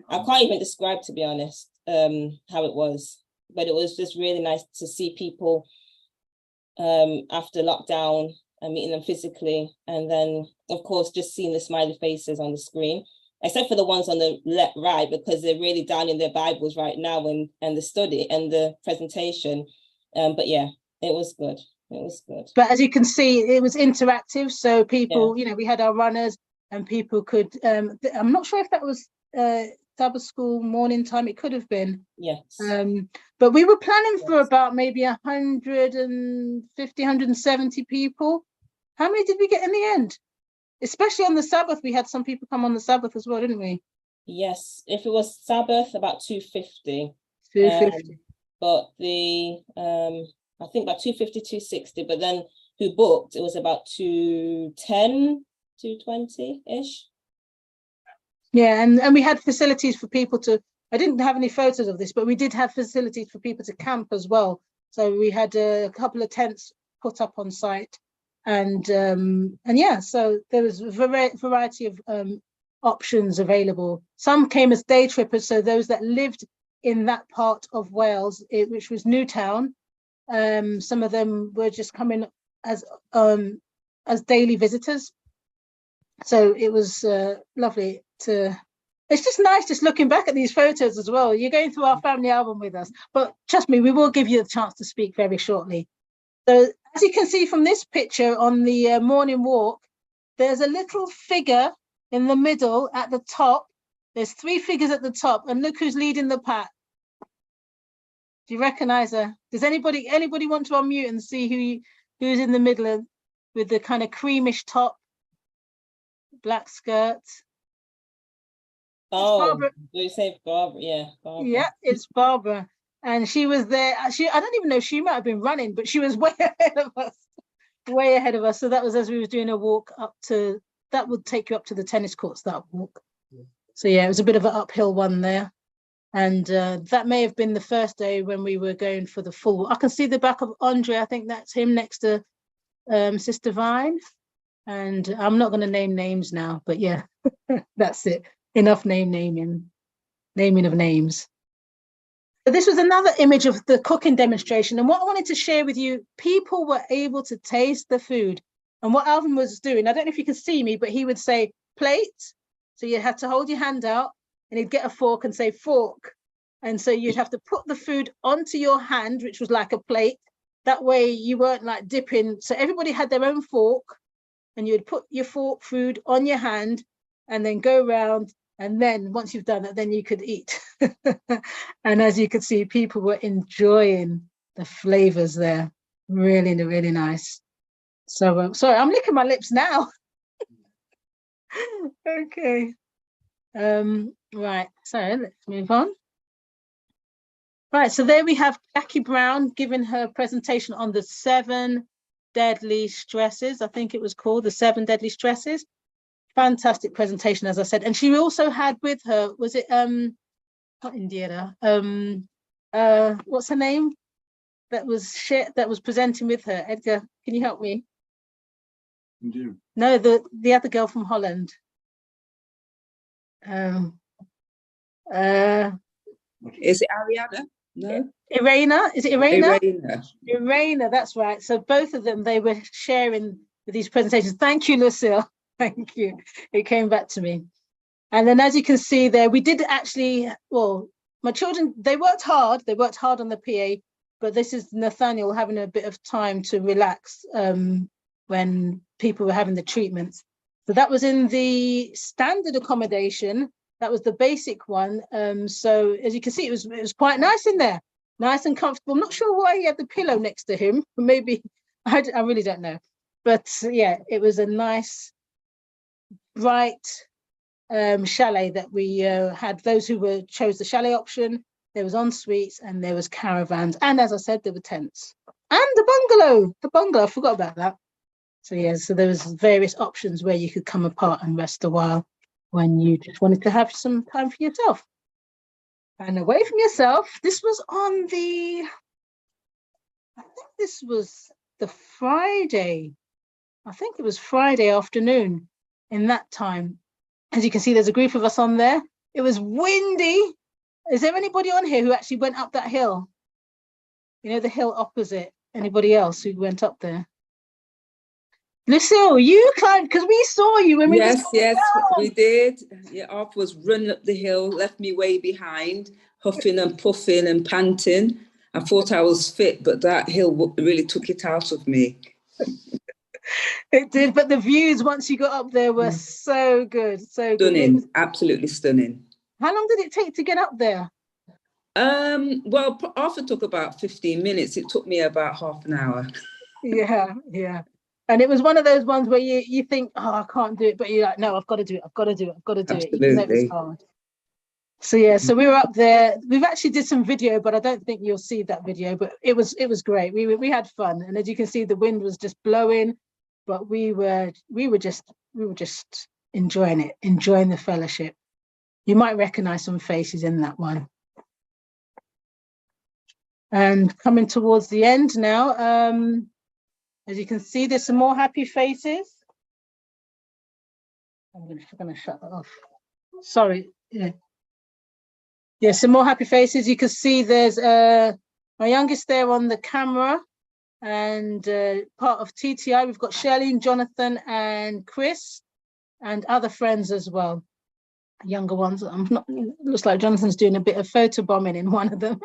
I can't even describe, to be honest, how it was, but it was just really nice to see people after lockdown and meeting them physically, and then of course just seeing the smiley faces on the screen, except for the ones on the left, right, because they're really down in their Bibles right now and the study and the presentation. But yeah, it was good. It was good. But as you can see, it was interactive, so people, you know, we had our runners and people could, I'm not sure if that was Sabbath school morning time, it could have been. Yes. But we were planning for about maybe 150, 170 people. How many did we get in the end? Especially on the Sabbath, we had some people come on the Sabbath as well, didn't we? Yes, if it was Sabbath, about 250. 250. But the I think about 250, 260, but then who booked, it was about 210, 220-ish. Yeah, and we had facilities for people to, I didn't have any photos of this, but we did have facilities for people to camp as well. So we had a couple of tents put up on site, and yeah, so there was a variety of options available. Some came as day trippers, so those that lived in that part of Wales, which was Newtown. Some of them were just coming as daily visitors. So it was lovely to, it's just nice just looking back at these photos as well. You're going through our family album with us, but trust me, we will give you a chance to speak very shortly. So as you can see from this picture on the morning walk, there's a little figure in the middle at the top. There's 3 figures at the top, and look who's leading the pack. Do you recognize her? Does anybody want to unmute and see who's in the middle with the kind of creamish top, black skirt? Oh, you say Barbara? Yeah, Barbara. Yeah, it's Barbara, and she was there. I don't even know, she might have been running, but she was way ahead of us. Way ahead of us. So that was as we was doing a walk up to, that would take you up to the tennis courts, that walk. So yeah, it was a bit of an uphill one there. And that may have been the first day when we were going for the full. I can see the back of Andre. I think that's him next to Sister Vine. And I'm not going to name names now, but yeah, that's it. Enough naming of names. So this was another image of the cooking demonstration. And what I wanted to share with you, people were able to taste the food. And what Alvin was doing, I don't know if you can see me, but he would say plate. So you had to hold your hand out, and he'd get a fork and say fork. And so you'd have to put the food onto your hand, which was like a plate. That way you weren't like dipping. So everybody had their own fork, and you would put your food on your hand and then go around. And then once you've done it, then you could eat. And as you could see, people were enjoying the flavors there. Really, really nice. So sorry, I'm licking my lips now. Okay. Right, so let's move on. Right, so there we have Jackie Brown giving her presentation on the 7 deadly stresses. I think it was called the 7 deadly stresses. Fantastic presentation, as I said. And she also had with her, was it not Indiana, what's her name? That was presenting with her. Edgar, can you help me? Indeed. No, the other girl from Holland. Is it Ariana? No. Irena, is it Irena? Irena. Irena, that's right. So both of them, they were sharing these presentations. Thank you, Lucille. Thank you. It came back to me. And then as you can see there, we did actually, well, my children, they worked hard on the PA, but this is Nathaniel having a bit of time to relax when people were having the treatments. So that was in the standard accommodation. That was the basic one. So as you can see, it was quite nice in there, nice and comfortable. I'm not sure why he had the pillow next to him. Maybe, I really don't know. But yeah, it was a nice, bright chalet that we had. Those who chose the chalet option, there was en suites and there was caravans. And as I said, there were tents. And the bungalow, I forgot about that. So yeah, so there was various options where you could come apart and rest a while when you just wanted to have some time for yourself. And away from yourself, this was on the, I think this was the Friday. I think it was Friday afternoon in that time. As you can see, there's a group of us on there. It was windy. Is there anybody on here who actually went up that hill? You know, the hill opposite. Anybody else who went up there? Lucille, you climbed, because we saw you when we Yes, down. we did. Yeah, Arthur was running up the hill, left me way behind, huffing and puffing and panting. I thought I was fit, but that hill really took it out of me. It did, but the views once you got up there were so good, so Stunning, good. absolutely stunning. How long did it take to get up there? Well, Arthur took about 15 minutes. It took me about half an hour. Yeah. And it was one of those ones where you think, oh, I can't do it, but you're like, no, I've got to do it, Absolutely. even though it's hard. So yeah, so we were up there. We've actually did some video, but I don't think you'll see that video, but it was great. We had fun, and as you can see, the wind was just blowing, but we were just enjoying it, enjoying the fellowship. You might recognize some faces in that one. And coming towards the end now, as you can see, there's some more happy faces. I'm gonna shut that off. Sorry. Yeah, some more happy faces. You can see there's my youngest there on the camera, and part of TTI. We've got Charlene, Jonathan, and Chris, and other friends as well. Younger ones. Looks like Jonathan's doing a bit of photo bombing in one of them.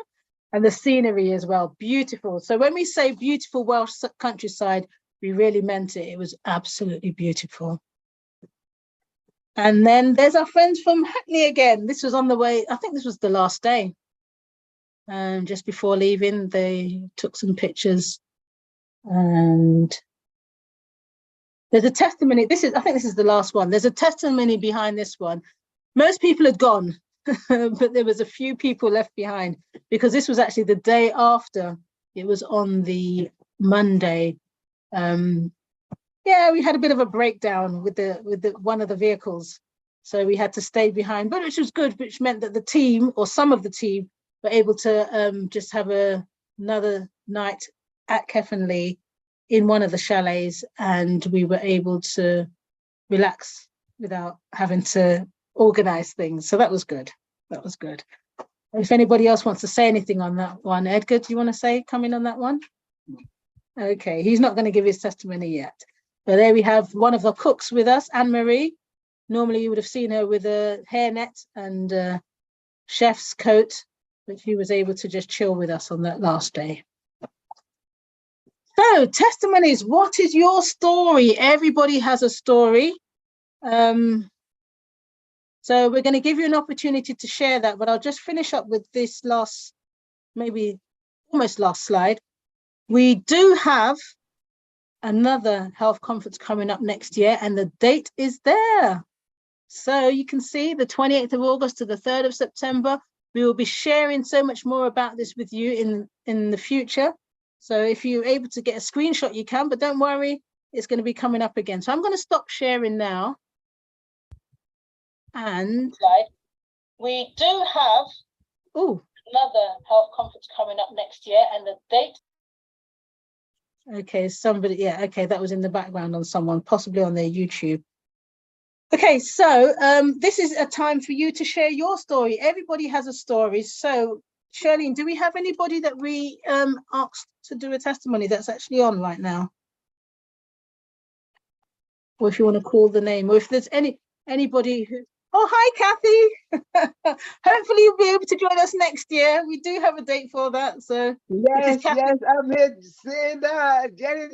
And the scenery as well, beautiful. So when we say beautiful Welsh countryside, we really meant it. It was absolutely beautiful. And then there's our friends from Hackney again. This was on the way, I think this was the last day. Just before leaving, they took some pictures. And there's a testimony. I think this is the last one. There's a testimony behind this one. Most people had gone. But there was a few people left behind, because this was actually the day after. It was on the Monday. Yeah, we had a bit of a breakdown with the one of the vehicles, so we had to stay behind, but which was good, which meant that the team, or some of the team, were able to just have another night at Kefenley in one of the chalets, and we were able to relax without having to organize things. So that was good. That was good. If anybody else wants to say anything on that one, Edgar, do you want to come in on that one? Okay, he's not going to give his testimony yet. But there we have one of the cooks with us, Anne-Marie. Normally you would have seen her with a hairnet and a chef's coat, but she was able to just chill with us on that last day. So testimonies, what is your story? Everybody has a story. So we're going to give you an opportunity to share that, but I'll just finish up with this last, maybe almost last slide. We do have another health conference coming up next year, and the date is there. So you can see the 28th of August to the 3rd of September. We will be sharing so much more about this with you in the future. So if you're able to get a screenshot, you can, but don't worry, it's going to be coming up again. So I'm going to stop sharing now. And we do have another health conference coming up next year, and the date. Okay, somebody, yeah, okay, that was in the background on someone, possibly on their YouTube. Okay, so this is a time for you to share your story. Everybody has a story. So Charlene, do we have anybody that we asked to do a testimony that's actually on right now? Or if you want to call the name, or if there's anybody who, oh, hi, Kathy. Hopefully you'll be able to join us next year. We do have a date for that. So yes, I'm here saying that, Janet,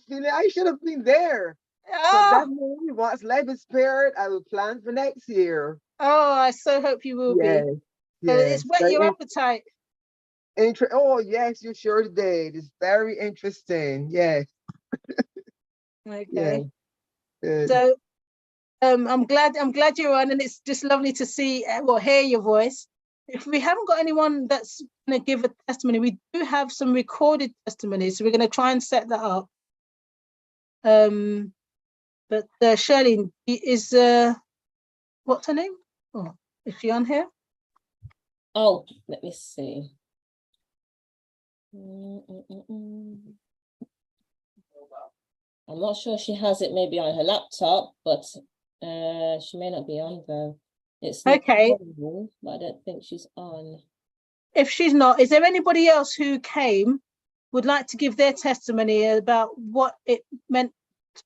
feeling I should have been there. But that means once life is spared, I will plan for next year. Oh, I so hope you will be. So it's whet your appetite. Oh, yes, you sure did. It's very interesting. Yes. Okay. Yeah. Good. So I'm glad you're on, and it's just lovely to see or hear your voice. If we haven't got anyone that's going to give a testimony, we do have some recorded testimonies, so we're going to try and set that up. But Charlene is what's her name? Oh, is she on here? Oh, let me see. I'm not sure she has it maybe on her laptop, but she may not be on though. It's okay, but I don't think she's on. If she's not, is there anybody else who came would like to give their testimony about what it meant,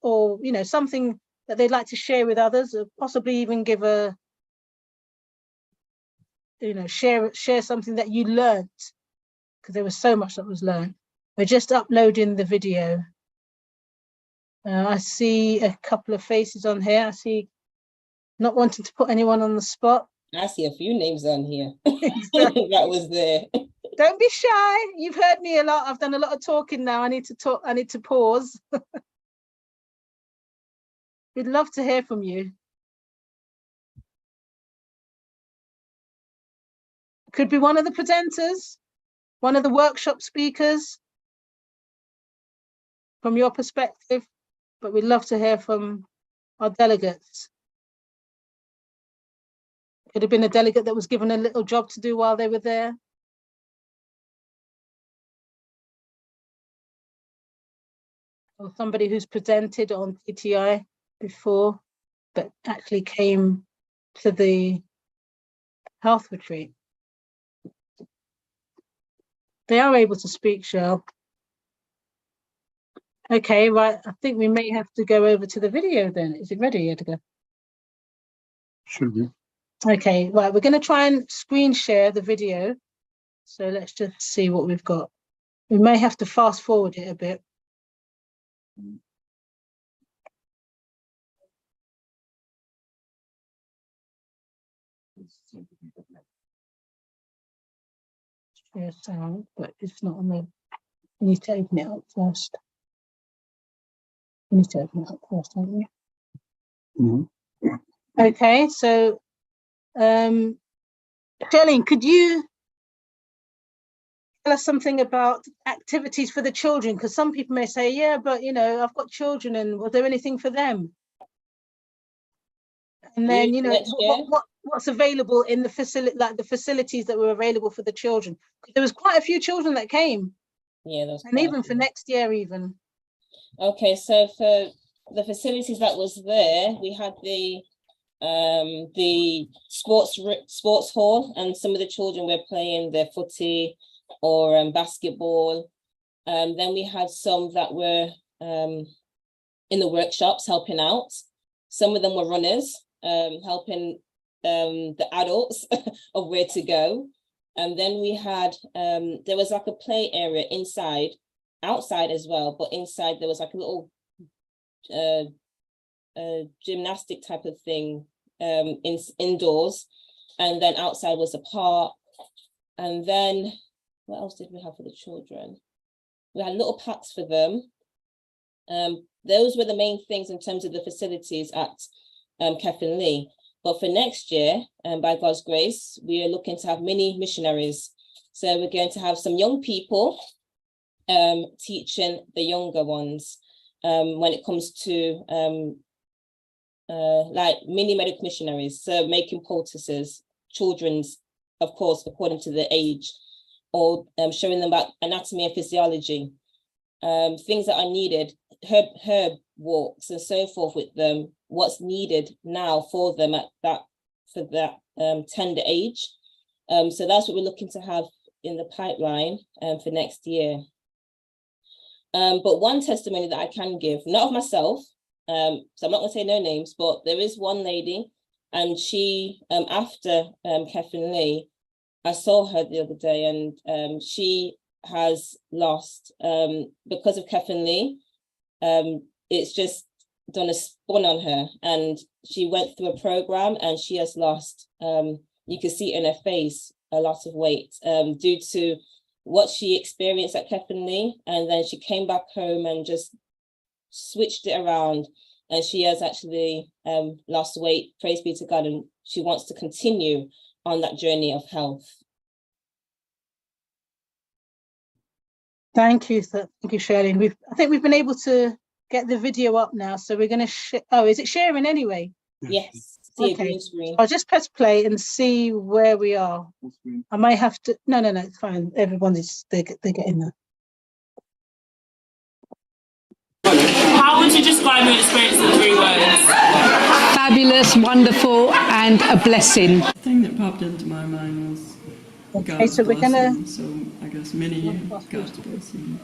or something that they'd like to share with others, or possibly even give a share something that you learned, because there was so much that was learned. We're just uploading the video. I see a couple of faces on here. I see, not wanting to put anyone on the spot. I see a few names on here. Exactly. That was there. Don't be shy. You've heard me a lot. I've done a lot of talking now. I need to talk. I need to pause. We'd love to hear from you. Could be one of the presenters, one of the workshop speakers, from your perspective, but we'd love to hear from our delegates. Could have been a delegate that was given a little job to do while they were there. Or somebody who's presented on TTI before, but actually came to the health retreat. They are able to speak, Cheryl. Okay, right. I think we may have to go over to the video then. Is it ready, Edgar? Should be. Okay, right. We're going to try and screen share the video. So let's just see what we've got. We may have to fast forward it a bit. Share sound, but it's not on the. You need to open it up first. You need to open it up first, don't you? Mm-hmm. Okay, so Charlene, could you tell us something about activities for the children? Because some people may say, yeah, but I've got children, and was there anything for them? And then what's available in the facility, like the facilities that were available for the children? There was quite a few children that came. Yeah, there was, and even for next year, even. Okay, so for the facilities that was there, we had the sports hall, and some of the children were playing their footy or basketball. Then we had some that were in the workshops helping out. Some of them were runners, helping the adults of where to go. And then we had there was like a play area inside outside as well, but inside there was like a little gymnastic type of thing indoors, and then outside was a park. And then what else did we have for the children? We had little packs for them. Those were the main things in terms of the facilities at Lee. But for next year, by God's grace, we are looking to have mini missionaries. So we're going to have some young people teaching the younger ones when it comes to like mini medical missionaries. So making poultices, children's, of course, according to the age, or showing them about anatomy and physiology, things that are needed, herb walks and so forth with them, what's needed now for them at that tender age. So that's what we're looking to have in the pipeline for next year. But one testimony that I can give, not of myself, so I'm not gonna say no names, but there is one lady, and she, after Lee, I saw her the other day, and she has lost, because of Lee, it's just done a spun on her, and she went through a program and she has lost, you can see in her face, a lot of weight due to what she experienced at Lee, and then she came back home and just switched it around, and she has actually lost weight, praise be to God, and she wants to continue on that journey of health. Thank you, Charlene. I think we've been able to get the video up now, so we're going to oh, is it sharing anyway? Yes. Okay. I'll just press play and see where we are. I might have to. No, it's fine. Everyone's they get in there. How would you describe your experience in 3 words? Fabulous, wonderful, and a blessing. The thing that popped into my mind was Okay, so we're gonna. So I guess many God's blessing.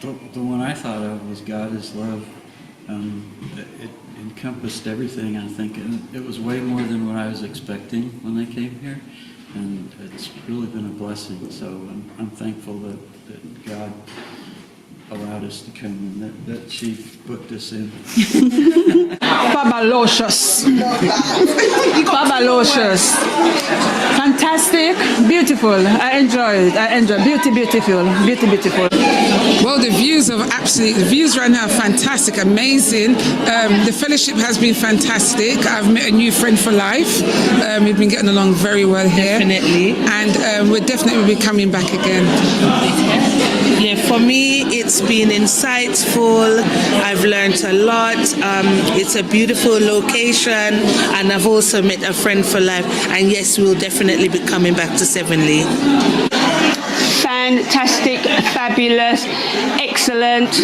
The one I thought of was God is love. It encompassed everything, I think, and it was way more than what I was expecting when I came here, and it's really been a blessing. So I'm thankful that God allowed us to come and that she put this in. Fabulous. Fabulous. Fantastic. Beautiful. I enjoyed. Beautiful. Well, the views right now are fantastic, amazing. The fellowship has been fantastic. I've met a new friend for life. We've been getting along very well here. Definitely. And we'll definitely be coming back again. Yeah, for me, it's been insightful. I've learned a lot. It's a beautiful location, and I've also met a friend for life. And yes, we'll definitely be coming back to Lee. Fantastic, fabulous, excellent,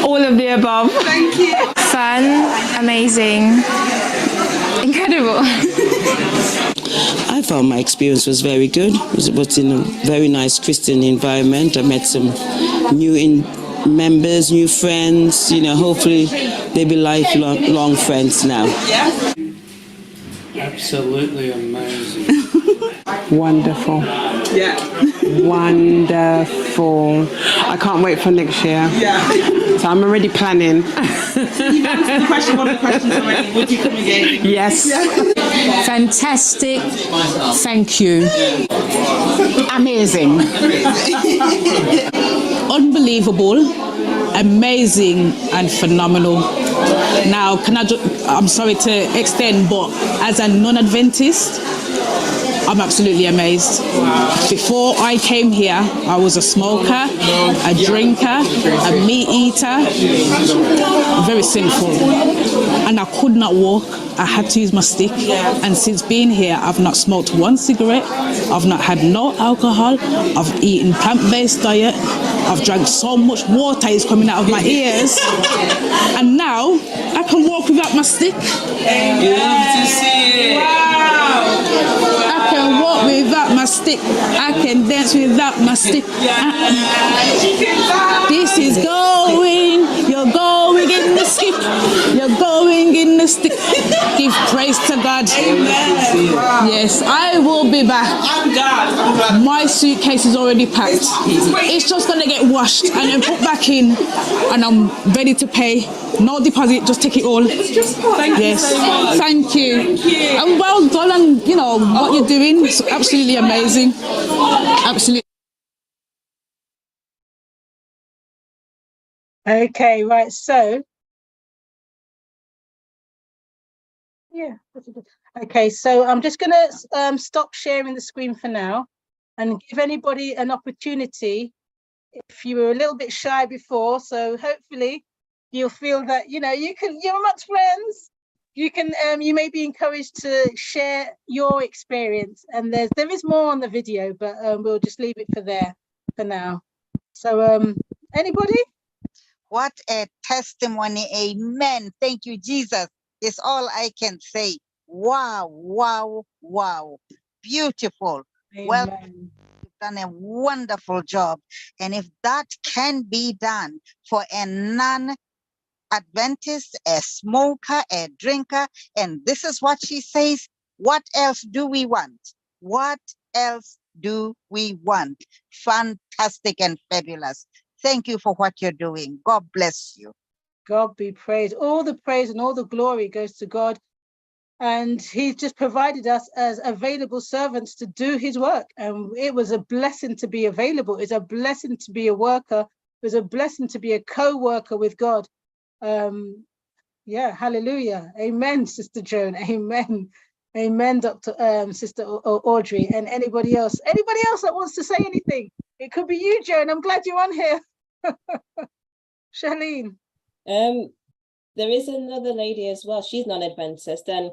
all of the above. Thank you. Fun, amazing, incredible. I found my experience was very good. It was in a very nice Christian environment. I met some new members, new friends. Hopefully they'll be lifelong friends now. Absolutely amazing. Wonderful. Yeah. Wonderful. I can't wait for next year. Yeah. So I'm already planning. You've answered one of the questions already. Would you come again? Yes. Fantastic. Thank you. Amazing. Unbelievable. Amazing and phenomenal. Now, I'm sorry to extend, but as a non-Adventist, I'm absolutely amazed. Before I came here, I was a smoker, a drinker, a meat eater, very sinful. And I could not walk. I had to use my stick. And since being here, I've not smoked one cigarette. I've not had no alcohol. I've eaten plant-based diet. I've drank so much water, it's coming out of my ears. And now I can walk without my stick. I can walk without my stick. I can dance without my stick. This is going, you're going in the skip. You're we're going in the stick. Give praise to God. Amen. Yes, I will be back. I'm God. My suitcase is already packed. It's just going to get washed and then put back in, and I'm ready to pay. No deposit, just take it all. Thank you so much. Thank you. Thank you. And well done, and you know what you're doing. It's absolutely amazing. Absolutely. Okay, right. So, yeah. Okay, so I'm just going to stop sharing the screen for now and give anybody an opportunity. If you were a little bit shy before, so hopefully you'll feel that, you know, you're amongst friends. You can, you may be encouraged to share your experience, and there is more on the video, but we'll just leave it for now. So, anybody? What a testimony. Amen. Thank you, Jesus. Is all I can say. Wow, wow, wow. Beautiful. Amen. Well, you've done a wonderful job. And if that can be done for a non-Adventist, a smoker, a drinker, and this is what she says, what else do we want? What else do we want? Fantastic and fabulous. Thank you for what you're doing. God bless you. God be praised. All the praise and all the glory goes to God. And he's just provided us as available servants to do his work. And it was a blessing to be available. It's a blessing to be a worker. It was a blessing to be a co-worker with God. Yeah, hallelujah. Amen, Sister Joan. Amen. Amen, Sister Audrey. And anybody else that wants to say anything? It could be you, Joan. I'm glad you're on here. Charlene. There is another lady as well. She's non-Adventist, and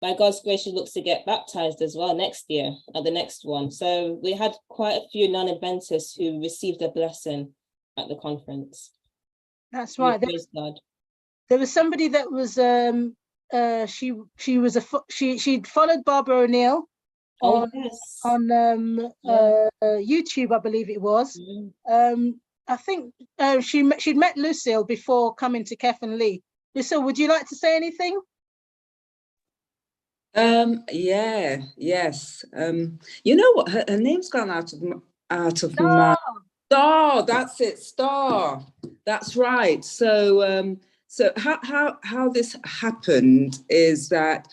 by God's grace, she looks to get baptized as well next year at the next one. So we had quite a few non-Adventists who received a blessing at the conference. That's right. Praise God. There was somebody that was she'd followed Barbara O'Neill on YouTube, I believe it was. I think she'd met Lucille before coming to Kef and Lee. Lucille, would you like to say anything? Yes. You know what? Her name's gone out of my Star. That's it, Star. That's right. So how this happened is that,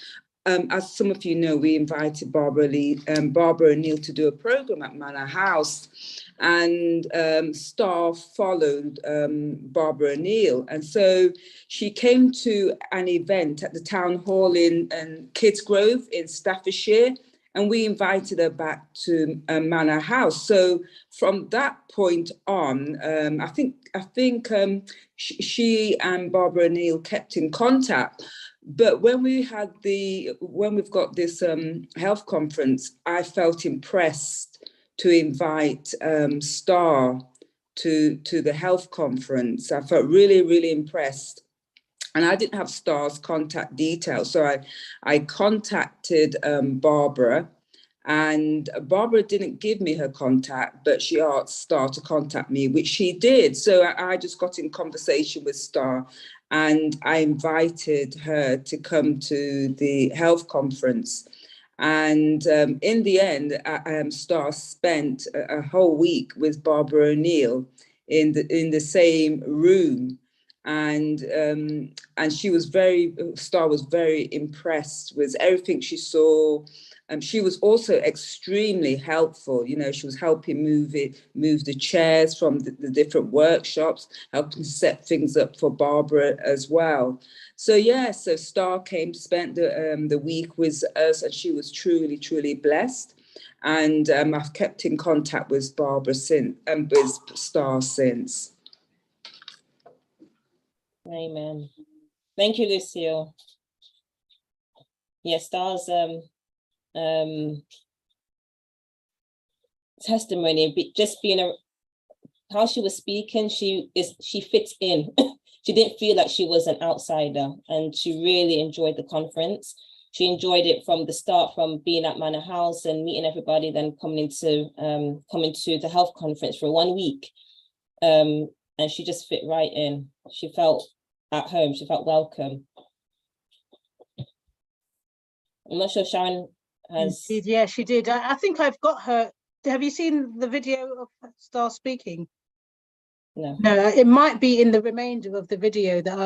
as some of you know, we invited Barbara O'Neill to do a program at Manor House, and Star followed Barbara O'Neill, and so she came to an event at the town hall in Kids Grove in Staffordshire, and we invited her back to Manor House. So from that point on, I think she and Barbara O'Neill kept in contact. But when we've got this health conference, I felt impressed to invite Star to the health conference. I felt really, really impressed. And I didn't have Star's contact details. So I contacted Barbara, and Barbara didn't give me her contact, but she asked Star to contact me, which she did. So I just got in conversation with Star, and I invited her to come to the health conference. And in the end, Star spent a whole week with Barbara O'Neill in the same room. And Star was very impressed with everything she saw. She was also extremely helpful. You know, she was helping move the chairs from the different workshops, helping set things up for Barbara as well. So so Star came, spent the week with us, and she was truly, truly blessed. And I've kept in contact with Barbara since, with Star since. Amen. Thank you, Lucille. Yes, Star's testimony, just being how she was speaking, she fits in. She didn't feel like she was an outsider, and she really enjoyed the conference. She enjoyed it from the start, from being at Manor House and meeting everybody, then coming to the health conference for 1 week. And she just fit right in. She felt at home. She felt welcome. I'm not sure Sharon has. Indeed, yeah, she did. I think I've got her. Have you seen the video of Star speaking? No. No, it might be in the remainder of the video that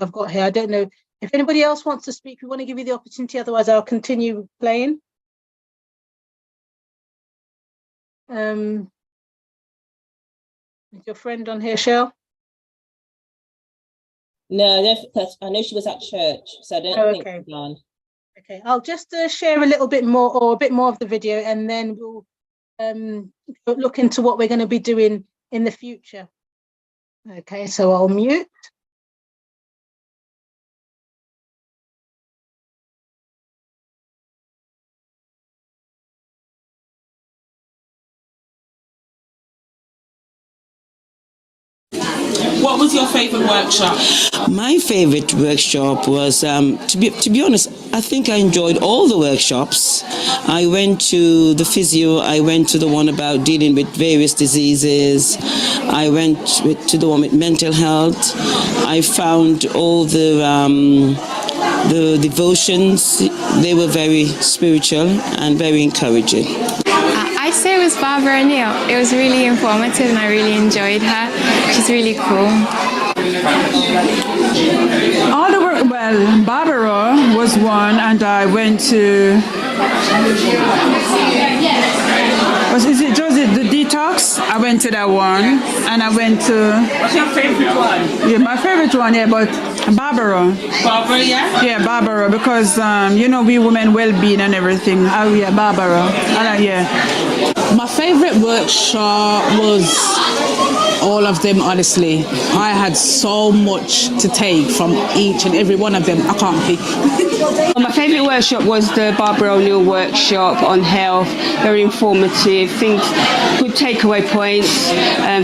I've got here. I don't know if anybody else wants to speak. We want to give you the opportunity. Otherwise, I'll continue playing. Is your friend on here, Shell? No, I know she was at church, so I don't think she's on. Okay, I'll just share a little bit more or a bit more of the video, and then we'll look into what we're going to be doing in the future. Okay, so I'll mute. What was your favourite workshop? My favourite workshop was, to be honest, I think I enjoyed all the workshops. I went to the physio, I went to the one about dealing with various diseases, I went to the one with mental health. I found all the devotions, they were very spiritual and very encouraging. I'd say it was Barbara O'Neill. It was really informative and I really enjoyed her. She's really cool. All the work, well, Barbara was one, and I went to, is it just the detox? I went to that one, and I went to... What's your favourite one? Yeah, my favourite one, yeah, but Barbara. Barbara, yeah? Yeah, Barbara, because, you know, we women well-being and everything. Oh, yeah, Barbara. Yeah. My favourite workshop was all of them, honestly. I had so much to take from each and every one of them. I can't pick. My favourite workshop was the Barbara O'Neill workshop on health. Very informative, things, good takeaway points,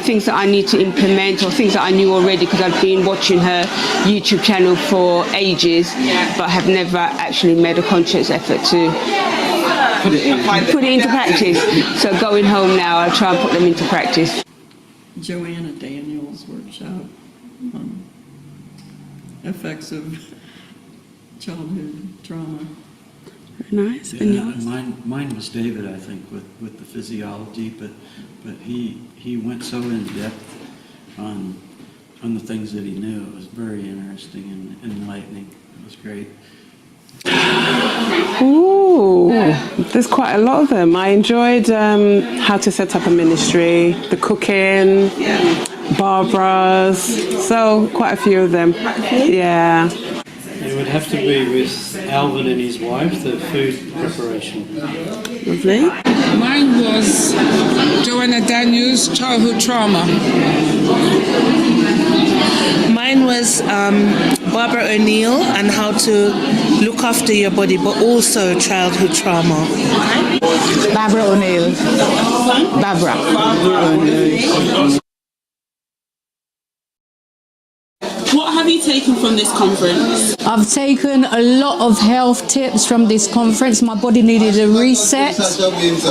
things that I need to implement or things that I knew already because I've been watching her YouTube channel for ages, but have never actually made a conscious effort to put it into practice. So going home now, I'll try and put them into practice. Joanna Daniels' workshop on effects of childhood trauma. Nice. Yeah, and mine was David, I think, with the physiology, but he went so in depth on the things that he knew. It was very interesting and enlightening. It was great. Ooh, there's quite a lot of them. I enjoyed how to set up a ministry, the cooking, Barbara's, so quite a few of them. Yeah. It would have to be with Alvin and his wife, the food preparation. Lovely. Mine was Joanna Daniels' childhood trauma. Mine was Barbara O'Neill and how to look after your body, but also childhood trauma. Barbara O'Neill. Barbara O'Neill. What have you taken from this conference? I've taken a lot of health tips from this conference. My body needed a reset,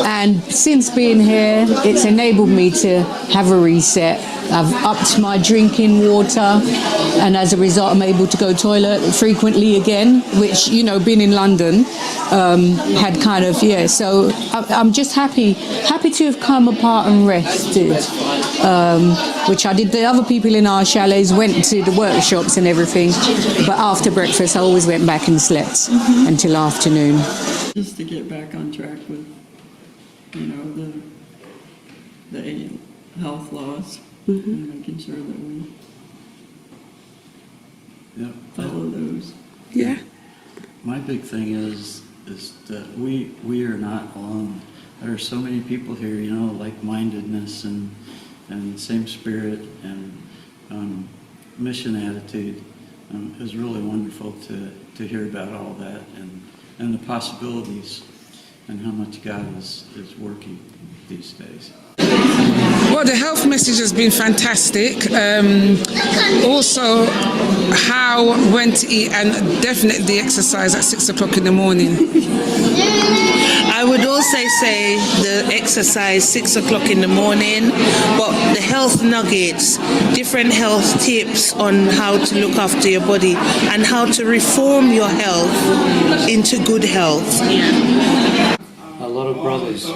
and since being here, it's enabled me to have a reset. I've upped my drinking water, and as a result, I'm able to go toilet frequently again, which, you know, being in London, had kind of, yeah, so I'm just happy to have come apart and rested, which I did. The other people in our chalets went to the workshops and everything, but after breakfast, I always went back and slept until afternoon. Just to get back on track with, you know, the health laws. And making sure that we follow those. Yeah. My big thing is that we are not alone. There are so many people here, you know, like-mindedness and same spirit and mission attitude. Is really wonderful to hear about all that and the possibilities and how much God is working these days. Well, the health message has been fantastic. Also, when to eat, and definitely the exercise at 6 o'clock in the morning. I I would also say the exercise 6 o'clock in the morning, but the health nuggets, different health tips on how to look after your body and how to reform your health into good health. A lot of brothers.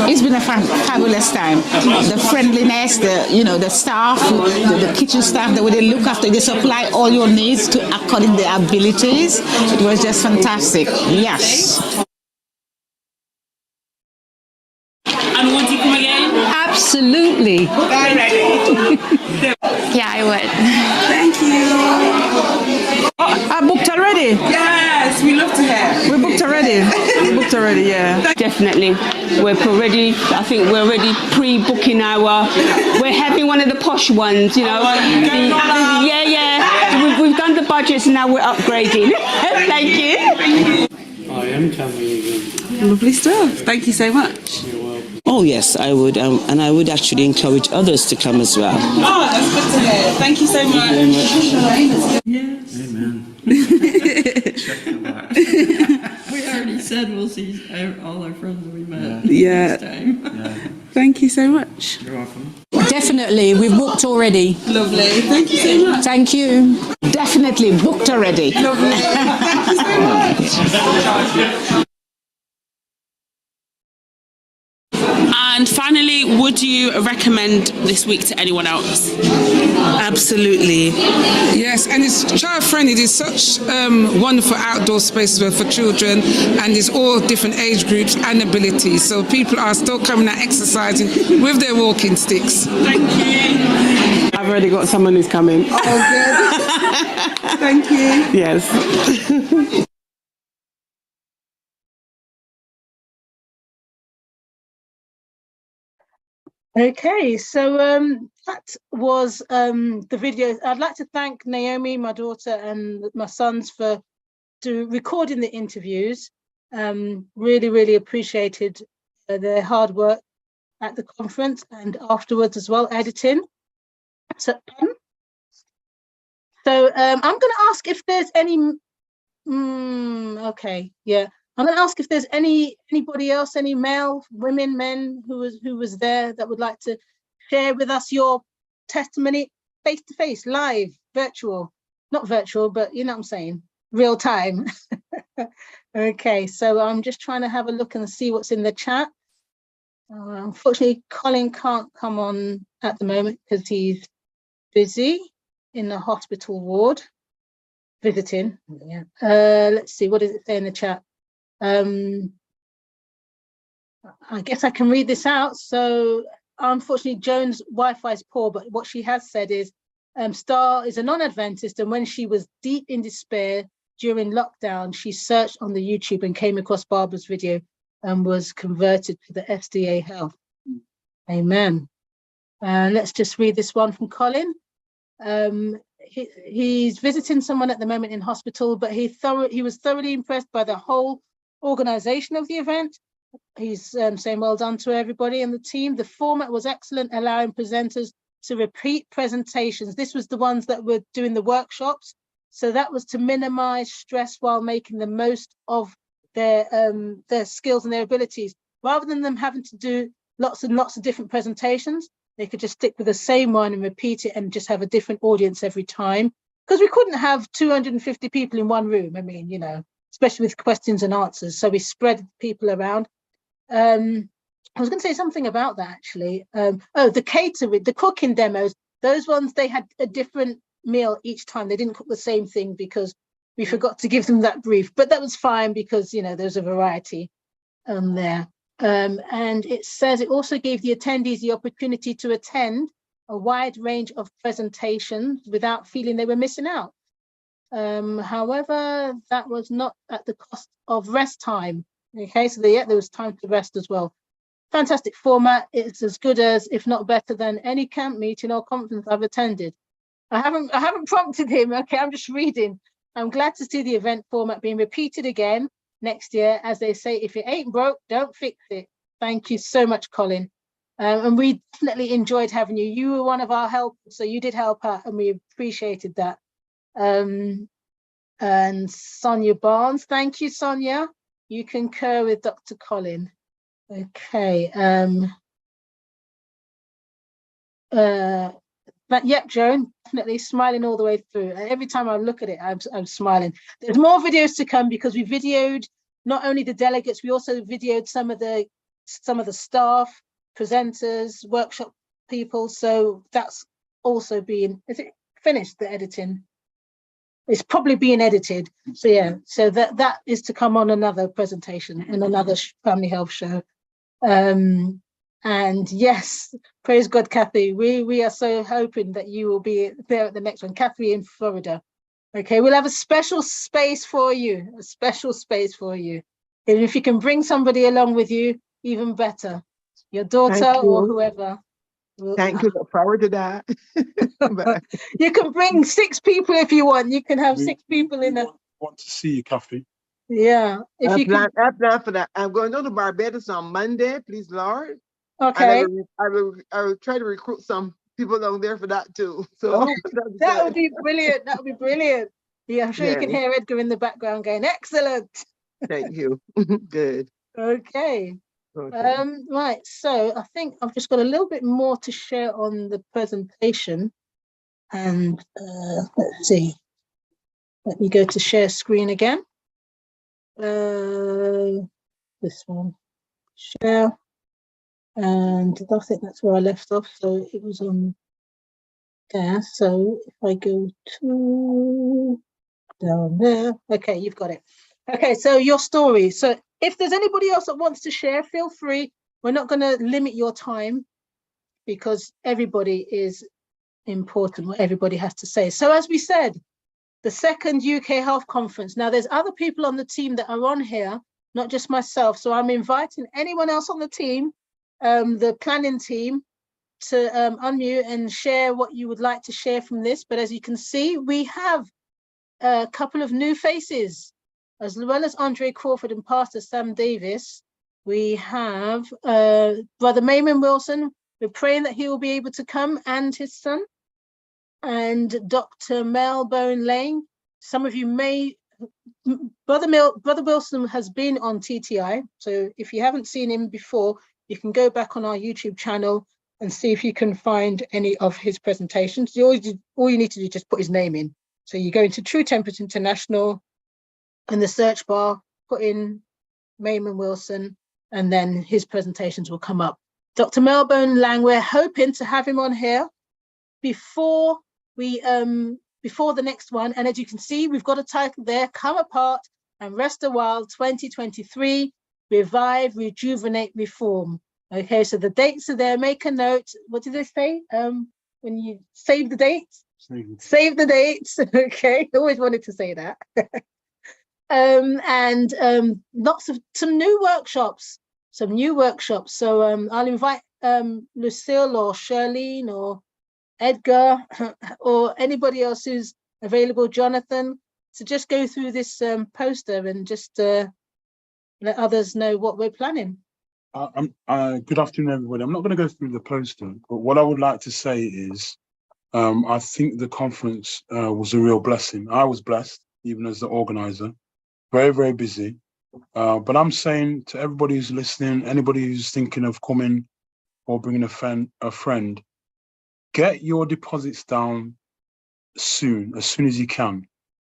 It's been a fabulous time. The friendliness, the staff, the kitchen staff, the way they look after, they supply all your needs according to their abilities. It was just fantastic. Yes. And would you come again? Absolutely. Yeah, I would. Thank you. I booked already. Yes, we love to hear. We booked already. Yeah. Definitely. We're already, I think we're already pre-booking we're having one of the posh ones, Yeah. We've done the budgets and now we're upgrading. Thank you. I am coming again. Lovely stuff. Thank you so much. Oh yes, I would, and I would actually encourage others to come as well. Oh, that's good to hear. Thank you so much. Yes. Amen. Check the box. We already said we'll see all our friends we met Yeah. next time. Yeah. Thank you so much. You're welcome. Definitely, we've booked already. Lovely. Thank you so much. Thank you. Definitely booked already. Lovely. Thank you so much. And finally, would you recommend this week to anyone else? Absolutely. Yes, and it's child friendly. There's such wonderful outdoor spaces for children, and there's all different age groups and abilities. So people are still coming out exercising with their walking sticks. Thank you. I've already got someone who's coming. Oh, good. Thank you. Yes. Okay, so that was the video. I'd like to thank Naomi, my daughter, and my sons for recording the interviews. Really, really appreciated their hard work at the conference and afterwards as well, editing. So I'm going to ask if there's any. Okay, yeah. I'm going to ask if there's anybody else, any male, women, men who was there that would like to share with us your testimony, face to face, live, virtual, not virtual, but you know what I'm saying, real time. Okay, so I'm just trying to have a look and see what's in the chat. Unfortunately, Colin can't come on at the moment because he's busy in the hospital ward visiting. Yeah. Let's see, what does it say in the chat? I guess I can read this out. So unfortunately, Joan's Wi-Fi is poor, but what she has said is Star is a non-Adventist, and when she was deep in despair during lockdown, she searched on the YouTube and came across Barbara's video and was converted to the SDA Health. Amen. Let's just read this one from Colin. He's visiting someone at the moment in hospital, but he was thoroughly impressed by the whole organization of the event. He's saying well done to everybody and the team. The format was excellent, allowing presenters to repeat presentations. This was the ones that were doing the workshops, so that was to minimize stress while making the most of their skills and their abilities. Rather than them having to do lots and lots of different presentations, they could just stick with the same one and repeat it and just have a different audience every time, because we couldn't have 250 people in one room. I mean, you know, especially with questions and answers. So we spread people around. I was going to say something about that actually. The catering, the cooking demos, those ones, they had a different meal each time. They didn't cook the same thing because we forgot to give them that brief, but that was fine because, you know, there's a variety there. And it says it also gave the attendees the opportunity to attend a wide range of presentations without feeling they were missing out. However, that was not at the cost of rest time. Okay, so there was time to rest as well. Fantastic format. It's as good as, if not better than, any camp meeting or conference I've attended. I haven't prompted him. Okay, I'm just reading. I'm glad to see the event format being repeated again next year. As they say, if it ain't broke, don't fix it. Thank you so much, Colin. And we definitely enjoyed having you. You were one of our helpers, so you did help out, and we appreciated that. And Sonia Barnes, thank you, Sonia. you concur with Dr. Colin. Okay. But yep, Joan, definitely smiling all the way through. Every time I look at it, I'm smiling. There's more videos to come because we videoed not only the delegates, we also videoed some of the staff, presenters, workshop people. So that's also being, is it finished, the editing? It's probably being edited. So yeah, so that is to come on another presentation in another family health show. And yes, praise God, Kathy. We are so hoping that you will be there at the next one. Kathy in Florida. Okay, we'll have a special space for you, a special space for you. And if you can bring somebody along with you, even better. Your daughter or whoever. Thank you. Look forward to that. You can bring 6 people if you want. You can have 6 people in a. Want to see you, Kathy. Yeah. If I you plan for that. I'm going to Barbados on Monday, please, Lord. Okay. And I will try to recruit some people down there for that too. So that would be brilliant. That would be brilliant. Yeah, I'm sure you can hear Edgar in the background going, excellent. Thank you. Good. Okay. Right. So I think I've just got a little bit more to share on the presentation. And let's see. Let me go to share screen again. This one. Share. And I think that's where I left off. So it was on there. So if I go to down there, okay, you've got it. Okay, so your story. So if there's anybody else that wants to share, feel free. We're not going to limit your time because everybody is important, what everybody has to say. So as we said, the second UK Health Conference. Now there's other people on the team that are on here, not just myself. So I'm inviting anyone else on the team, the planning team, to unmute and share what you would like to share from this. But as you can see, we have a couple of new faces, as well as Andre Crawford and Pastor Sam Davis. We have Brother Mayman Wilson. We're praying that he will be able to come, and his son, and Dr. Melbourne Lane. Some of you may, Brother Wilson has been on TTI. So if you haven't seen him before, you can go back on our YouTube channel and see if you can find any of his presentations. All you need to do is just put his name in. So you go into True Tempers International, in the search bar, put in Mayman Wilson, and then his presentations will come up. Dr. Melbourne Lang, we're hoping to have him on here before the next one. And as you can see, we've got a title there, Come Apart and Rest a While 2023, Revive, Rejuvenate, Reform. Okay, so the dates are there. Make a note. What did they say? When you save the dates? Save the dates. Okay, always wanted to say that. And some new workshops. So I'll invite Lucille or Charlene or Edgar or anybody else who's available, Jonathan, to just go through this poster and just let others know what we're planning. Good afternoon, everybody. I'm not going to go through the poster, but what I would like to say is I think the conference was a real blessing. I was blessed, even as the organizer. Very, very busy. But I'm saying to everybody who's listening, anybody who's thinking of coming or bringing a friend, get your deposits down soon, as soon as you can,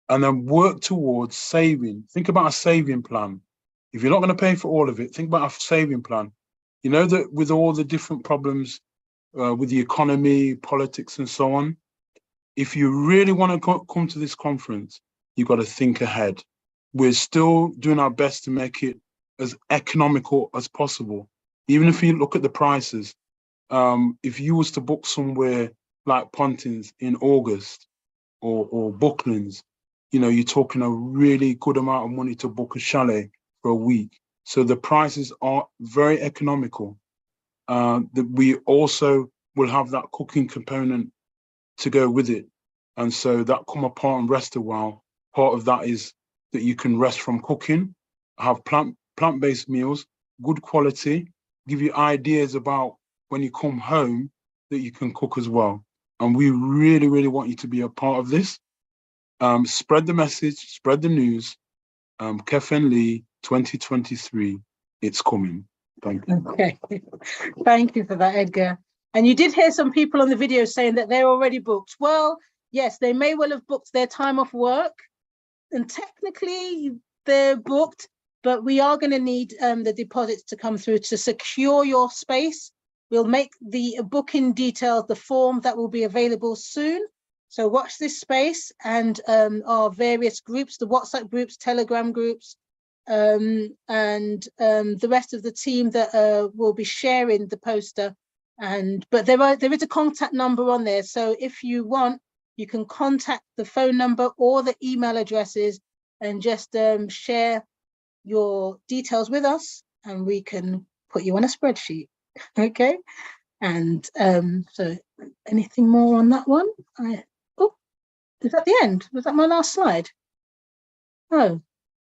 and then work towards saving. Think about a saving plan. If you're not going to pay for all of it, think about a saving plan. You know that with all the different problems with the economy, politics, and so on, if you really want to come to this conference, you've got to think ahead. We're still doing our best to make it as economical as possible. Even if you look at the prices, if you was to book somewhere like Pontins in August or Bucklands, you know, you're talking a really good amount of money to book a chalet for a week. So the prices are very economical. We also will have that cooking component to go with it. And so that Come Apart and Rest a While, part of that is that you can rest from cooking, have plant-based meals, good quality, give you ideas about when you come home that you can cook as well. And we really, really want you to be a part of this. Spread the message, spread the news. Kef and Lee, 2023, it's coming. Thank you. Okay, thank you for that, Edgar. And you did hear some people on the video saying that they're already booked. Well, yes, they may well have booked their time off work, and technically they're booked, but we are going to need the deposits to come through to secure your space. We'll make the booking details, the form that will be available soon. So watch this space and our various groups, the WhatsApp groups, Telegram groups, and the rest of the team that will be sharing the poster. But there is a contact number on there. So if you want, you can contact the phone number or the email addresses and just share your details with us, and we can put you on a spreadsheet. Okay. And so anything more on that one? Oh, is that the end? Was that my last slide? Oh,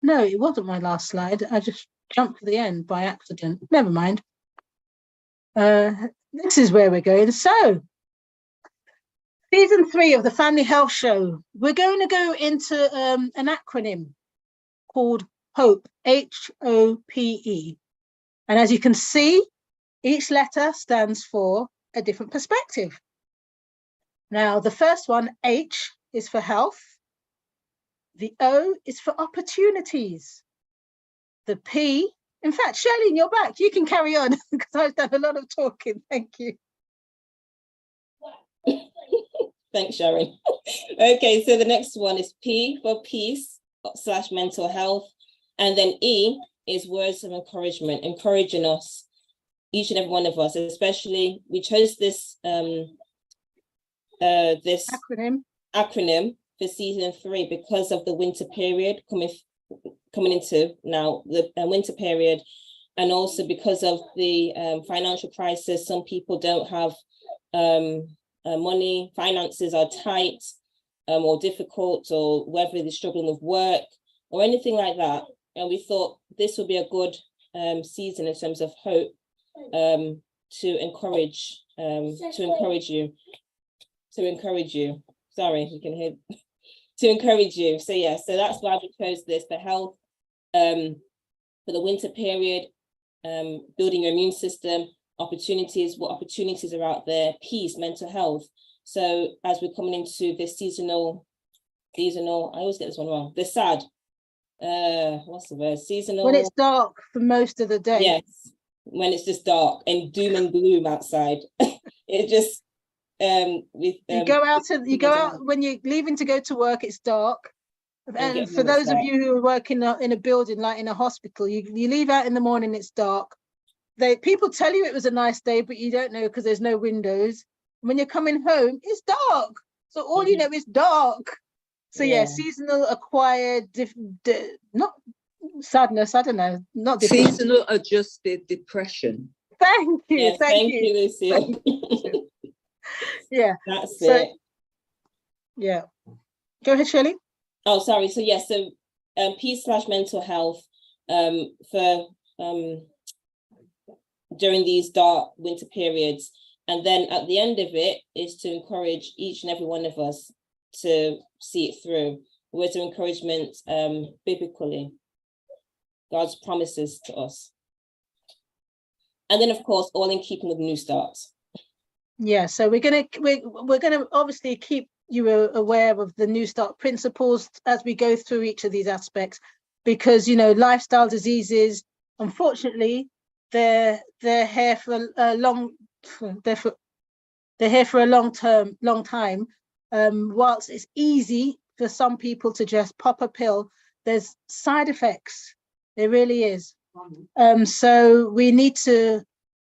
no, it wasn't my last slide. I just jumped to the end by accident. Never mind. This is where we're going. So, season 3 of the Family Health Show. We're going to go into an acronym called HOPE, H-O-P-E. And as you can see, each letter stands for a different perspective. Now, the first one, H, is for health. The O is for opportunities. The P, in fact, Charlene, you're back. You can carry on because I've done a lot of talking. Thank you. Thanks, Sharon. Okay, so the next one is P for peace / mental health. And then E is words of encouragement, encouraging us, each and every one of us, especially we chose this this acronym for season 3 because of the winter period coming into now, the winter period, and also because of the financial crisis. Some people don't have money, finances are tight or difficult, or whether they're struggling with work or anything like that. And we thought this would be a good season in terms of hope to encourage you. Sorry, you can hear. To encourage you. So yeah, so that's why we chose this for health, for the winter period, building your immune system, opportunities, what opportunities are out there, peace, mental health. So as we're coming into this seasonal, I always get this one wrong. The sad, what's the word? Seasonal. When it's dark for most of the day. Yes, when it's just dark and doom and gloom outside. It just you go out when you're leaving to go to work, it's dark. And for those of you who are working in a building like in a hospital, you leave out in the morning, it's dark. People tell you it was a nice day, but you don't know because there's no windows. When you're coming home, it's dark. So all you know is dark. So yeah, seasonal, acquired, not sadness, I don't know, not seasonal adjusted depression. Thank you. Yes, thank you, Lucille. Yeah, that's it. Yeah, go ahead, Shirley. Oh, sorry. So yes, so peace / mental health for during these dark winter periods, and then at the end of it is to encourage each and every one of us to see it through. Words of encouragement, biblically, God's promises to us, and then of course all in keeping with New Starts. Yeah, so we're gonna obviously keep you aware of the New Start principles as we go through each of these aspects, because lifestyle diseases, unfortunately, they're here for a long time. Whilst it's easy for some people to just pop a pill, there's side effects. There really is. So we need to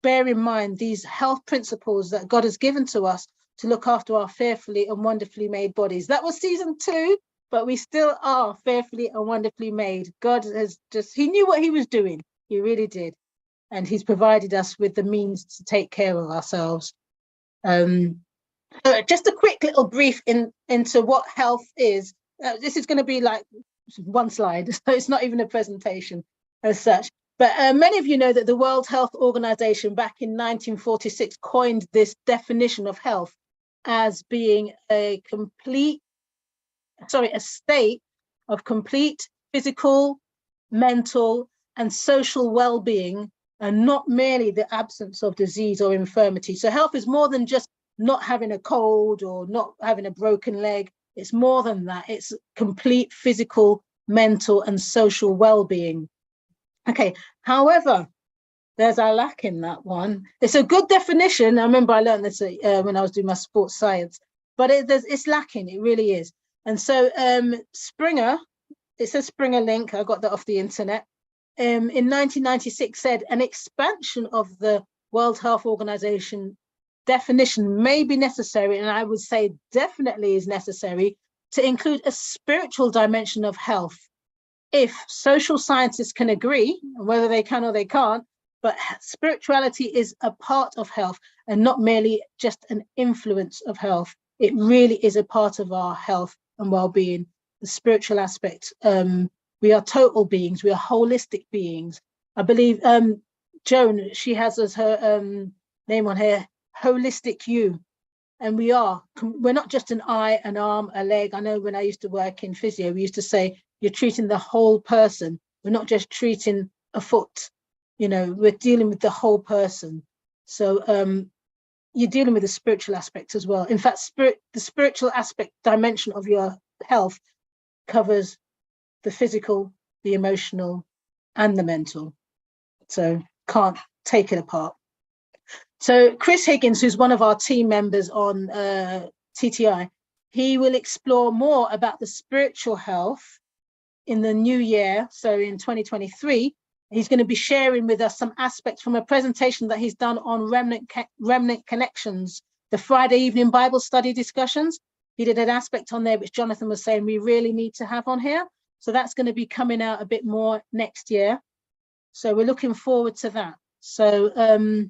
bear in mind these health principles that God has given to us to look after our fearfully and wonderfully made bodies. That was season 2, but we still are fearfully and wonderfully made. God has he knew what he was doing. He really did. And he's provided us with the means to take care of ourselves. Just a quick little brief into what health is. This is going to be like one slide, so it's not even a presentation as such. But many of you know that the World Health Organization back in 1946 coined this definition of health as being a state of complete physical, mental, and social well-being, and not merely the absence of disease or infirmity. So health is more than just not having a cold or not having a broken leg. It's more than that. It's complete physical, mental, and social well-being. Okay, however, there's a lack in that one. It's a good definition. I remember I learned this when I was doing my sports science, but it's lacking, it really is. And so Springer, it says Springer link, I got that off the internet, in 1996 said an expansion of the World Health Organization definition may be necessary, and I would say definitely is necessary, to include a spiritual dimension of health. If social scientists can agree, whether they can or they can't, but spirituality is a part of health and not merely just an influence of health. It really is a part of our health and well-being, the spiritual aspect. We are total beings, we are holistic beings. I believe Joan, she has as her name on here, holistic you. And we're not just an eye, an arm, a leg. I know when I used to work in physio, we used to say, you're treating the whole person. We're not just treating a foot, you know, we're dealing with the whole person. So you're dealing with the spiritual aspect as well. In fact, the spiritual aspect dimension of your health covers the physical, the emotional, and the mental. So can't take it apart. So Chris Higgins, who's one of our team members on TTI, he will explore more about the spiritual health in the new year. So in 2023, he's going to be sharing with us some aspects from a presentation that he's done on Remnant Connections, the Friday evening Bible study discussions. He did an aspect on there which Jonathan was saying we really need to have on here. So that's going to be coming out a bit more next year. So we're looking forward to that. So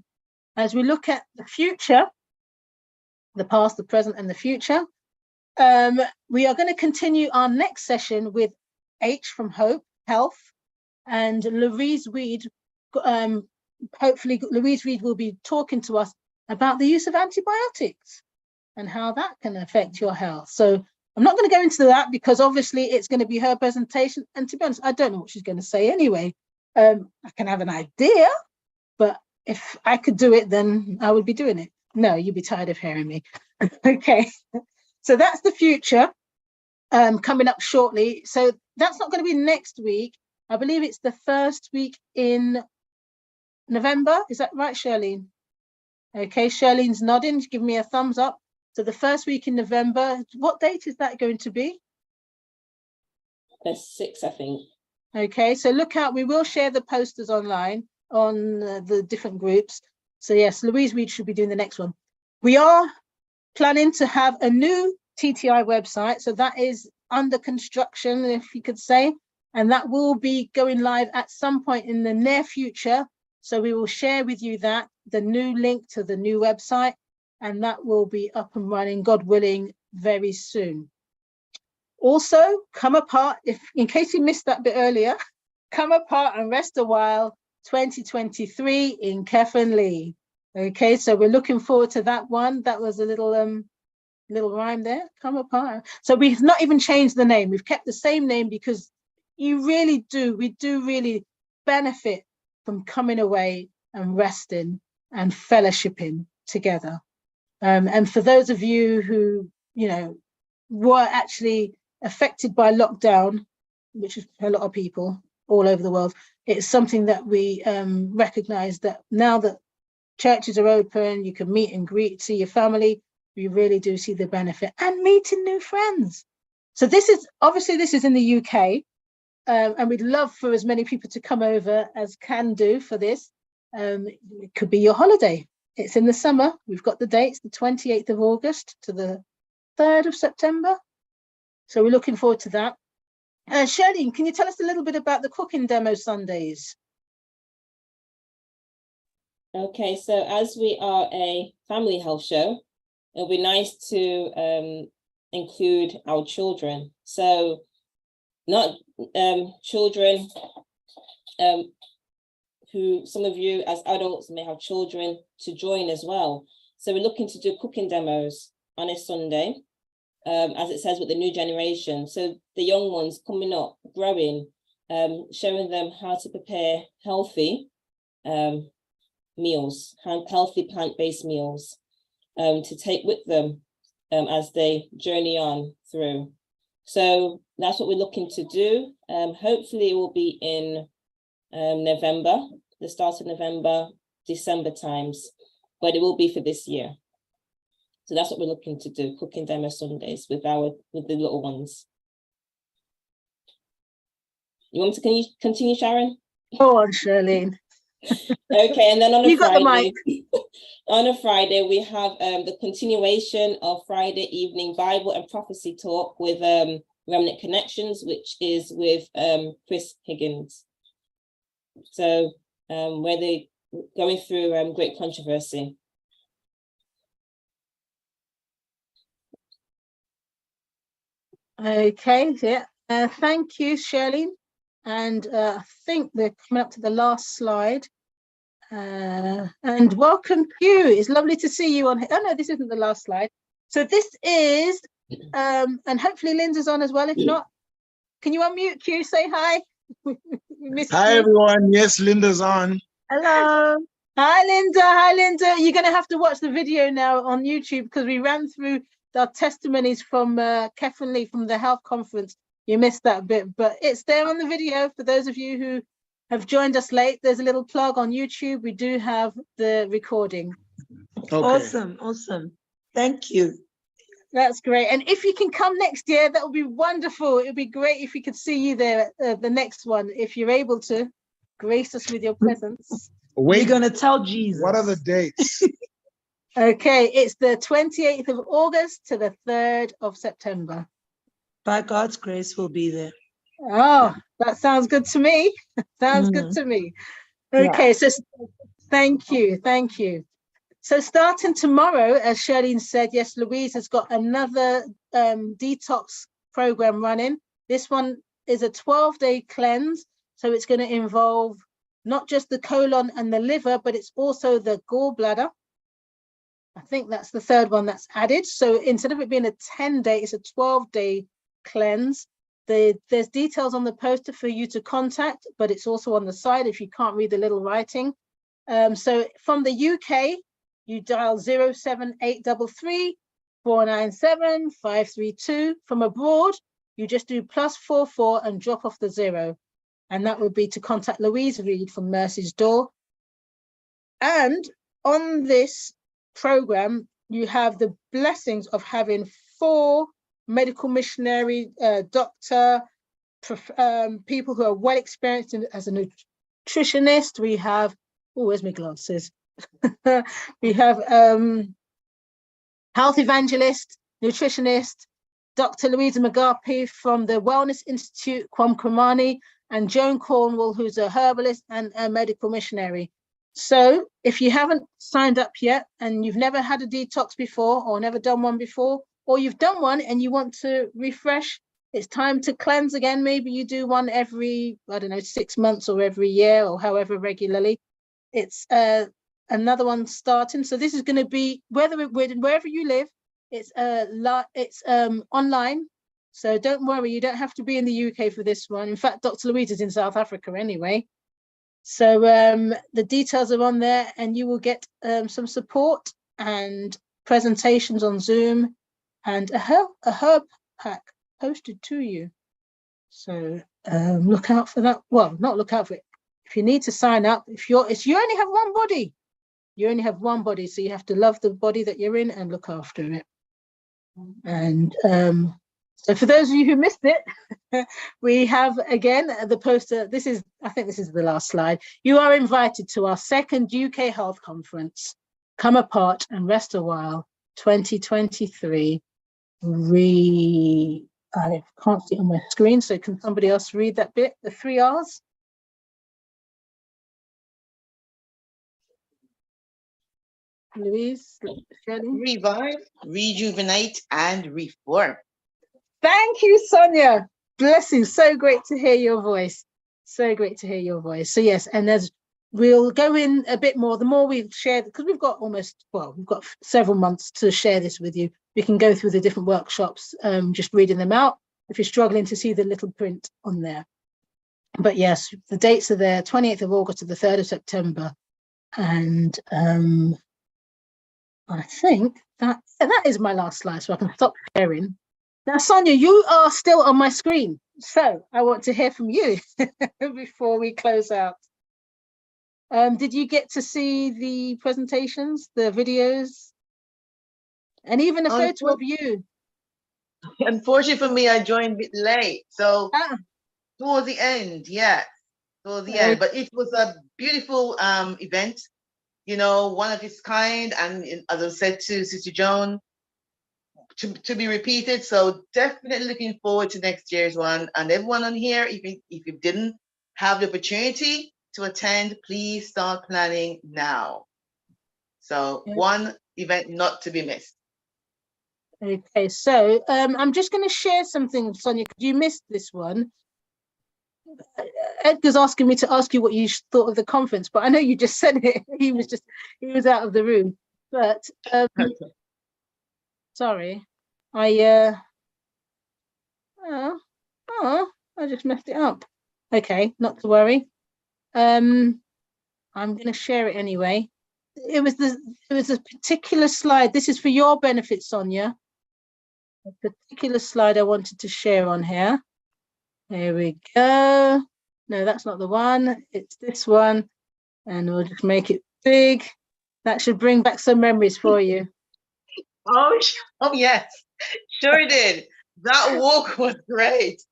as we look at the future, the past, the present, and the future, we are going to continue our next session with H from Hope, Health, and Louise Reed. Hopefully, Louise Reed will be talking to us about the use of antibiotics and how that can affect your health. So I'm not going to go into that because obviously it's going to be her presentation. And to be honest, I don't know what she's going to say anyway. I can have an idea, but if I could do it, then I would be doing it. No, you'd be tired of hearing me. Okay, so that's the future coming up shortly. So that's not going to be next week. I believe it's the first week in November. Is that right, Charlene? Okay, Charlene's nodding, give me a thumbs up. So the first week in November, what date is that going to be? The 6th, I think. Okay, so look out, we will share the posters online on the different groups. So yes, Louise Reed should be doing the next one. We are planning to have a new TTI website. So that is under construction, if you could say, and that will be going live at some point in the near future. So we will share with you that, the new link to the new website, and that will be up and running, God willing, very soon. Also, Come Apart, in case you missed that bit earlier, Come Apart and Rest a While 2023 in Kefenlee. Okay, so we're looking forward to that one. That was a little rhyme there, Come Apart. So we've not even changed the name. We've kept the same name because we do really benefit from coming away and resting and fellowshipping together. And for those of you who, you know, were actually affected by lockdown, which is a lot of people all over the world, it's something that we recognize that now that churches are open, you can meet and greet, see your family, we really do see the benefit, and meeting new friends. So this is in the UK, and we'd love for as many people to come over as can do for this. It could be your holiday. It's in the summer. We've got the dates, the 28th of August to the 3rd of September. So we're looking forward to that. Charlene, can you tell us a little bit about the cooking demo Sundays? Okay, so as we are a family health show, it'll be nice to include our children. So not children who some of you as adults may have children to join as well. So we're looking to do cooking demos on a Sunday, as it says with the new generation. So the young ones coming up, growing, showing them how to prepare healthy meals, healthy plant-based meals to take with them as they journey on through. So that's what we're looking to do. Hopefully it will be in November, the start of November, December times, but it will be for this year. So that's what we're looking to do, cooking demo Sundays with the little ones. You want me to continue, Sharon? Go on, Charlene. Okay, and then on a You got the Friday, mic. on a Friday, we have the continuation of Friday evening Bible and prophecy talk with Remnant Connections, which is with Chris Higgins. So where they going through great controversy. Okay, yeah. Thank you, Charlene. And I think we're coming up to the last slide. And welcome, Q. It's lovely to see you on here. Oh no, this isn't the last slide. So this is, and hopefully Linda's on as well. If not, can you unmute, Q? Say hi. Hi, everyone. Yes, Linda's on. Hello. Hi, Linda. Hi, Linda. You're going to have to watch the video now on YouTube because we ran through our testimonies from Kef and Lee from the health conference. You missed that bit, but it's there on the video for those of you who have joined us late. There's a little plug on YouTube. We do have the recording. Okay. Awesome. Thank you. That's great. And if you can come next year, that would be wonderful. It would be great if we could see you there the next one, if you're able to grace us with your presence. We're going to tell Jesus. What are the dates? Okay, it's the 28th of August to the 3rd of September. By God's grace, we'll be there. Oh, that sounds good to me. Sounds good to me. Okay, so thank you. So starting tomorrow, as Charlene said, yes, Louise has got another detox program running. This one is a 12-day cleanse. So it's going to involve not just the colon and the liver, but it's also the gallbladder. I think that's the third one that's added. So instead of it being a 10-day, it's a 12-day cleanse. There's details on the poster for you to contact, but it's also on the side if you can't read the little writing. So from the UK, you dial 07833 497 532. From abroad, you just do +44 and drop off the 0. And that would be to contact Louise Reed from Mercy's Door. And on this program, you have the blessings of having 4 medical missionary, doctor, people who are well experienced as a nutritionist. We have, oh, where's my glasses? We have health evangelist, nutritionist, Dr. Louisa McGarpey from the Wellness Institute, Kwamkwamani, and Joan Cornwall, who's a herbalist and a medical missionary. So if you haven't signed up yet and you've never had a detox before or never done one before, or you've done one and you want to refresh, it's time to cleanse again. Maybe you do one every, I don't know, 6 months or every year or however regularly. It's another one starting. So this is going to be, wherever you live, it's online. So don't worry, you don't have to be in the UK for this one. In fact, Dr. Louise is in South Africa anyway. So the details are on there and you will get some support and presentations on Zoom and a herb pack posted to you. So look out for that. Well, not look out for it. If you need to sign up, you only have one body. You only have one body, so you have to love the body that you're in and look after it. And so for those of you who missed it, we have again the poster. I think this is the last slide. You are invited to our 2nd UK Health Conference, Come Apart and Rest a While 2023. I can't see it on my screen, so can somebody else read that bit? The 3 R's. Louise, revive, rejuvenate, and reform. Thank you, Sonia. Blessings. So great to hear your voice. So great to hear your voice. So yes, and we'll go in a bit more. The more we've shared, because we've got we've got several months to share this with you. We can go through the different workshops, just reading them out if you're struggling to see the little print on there. But yes, the dates are there, 28th of August to the 3rd of September. And I think that is my last slide, so I can stop sharing. Now, Sonia, you are still on my screen, so I want to hear from you before we close out. Did you get to see the presentations, the videos, and even a photo of you? Unfortunately for me, I joined a bit late, so towards the end, towards the end. But it was a beautiful event, you know, one of its kind, and as I said to Sister Joan, to be repeated. So definitely looking forward to next year's one. And everyone on here, if you didn't have the opportunity to attend, please start planning now. So one event not to be missed. Okay, so I'm just going to share something, Sonia, because you missed this one. Edgar's asking me to ask you what you thought of the conference, but I know you just said it. He was out of the room. But sorry, I just messed it up. Okay, not to worry. I'm going to share it anyway. It was a particular slide. This is for your benefit, Sonia. A particular slide I wanted to share on here. There we go. No, that's not the one. It's this one. And we'll just make it big. That should bring back some memories for you. Oh yes, sure did. That walk was great.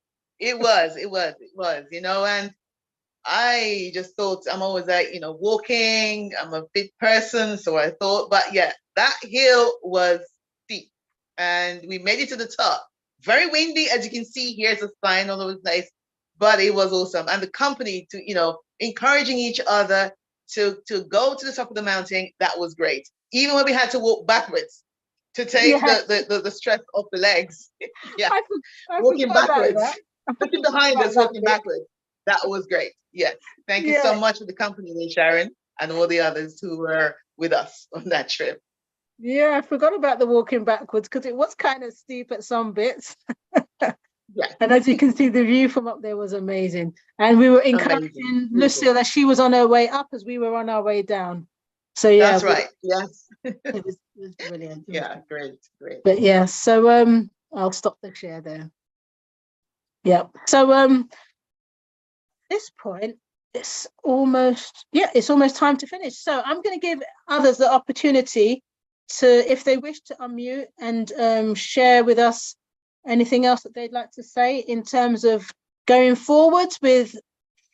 It was, you know, and I just thought, I'm always like, you know, walking, I'm a fit person, so I thought, but yeah, that hill was steep and we made it to the top. Very windy, as you can see, here's a sign, although it's nice, but it was awesome. And the company to, you know, encouraging each other to go to the top of the mountain, that was great. Even when we had to walk backwards to take the stress off the legs. Yeah, walking backwards. Looking behind us, walking backwards. That was great. Yes. Thank you so much for the company, Sharon, and all the others who were with us on that trip. Yeah, I forgot about the walking backwards because it was kind of steep at some bits. And as you can see, the view from up there was amazing. And we were encouraging Lucille as she was on her way up as we were on our way down. So yeah. That's right. Yes. It was brilliant. Yeah, great. But yeah, so I'll stop the share there. Yeah. So this point, it's almost time to finish. So I'm going to give others the opportunity to, if they wish to unmute and share with us anything else that they'd like to say in terms of going forward with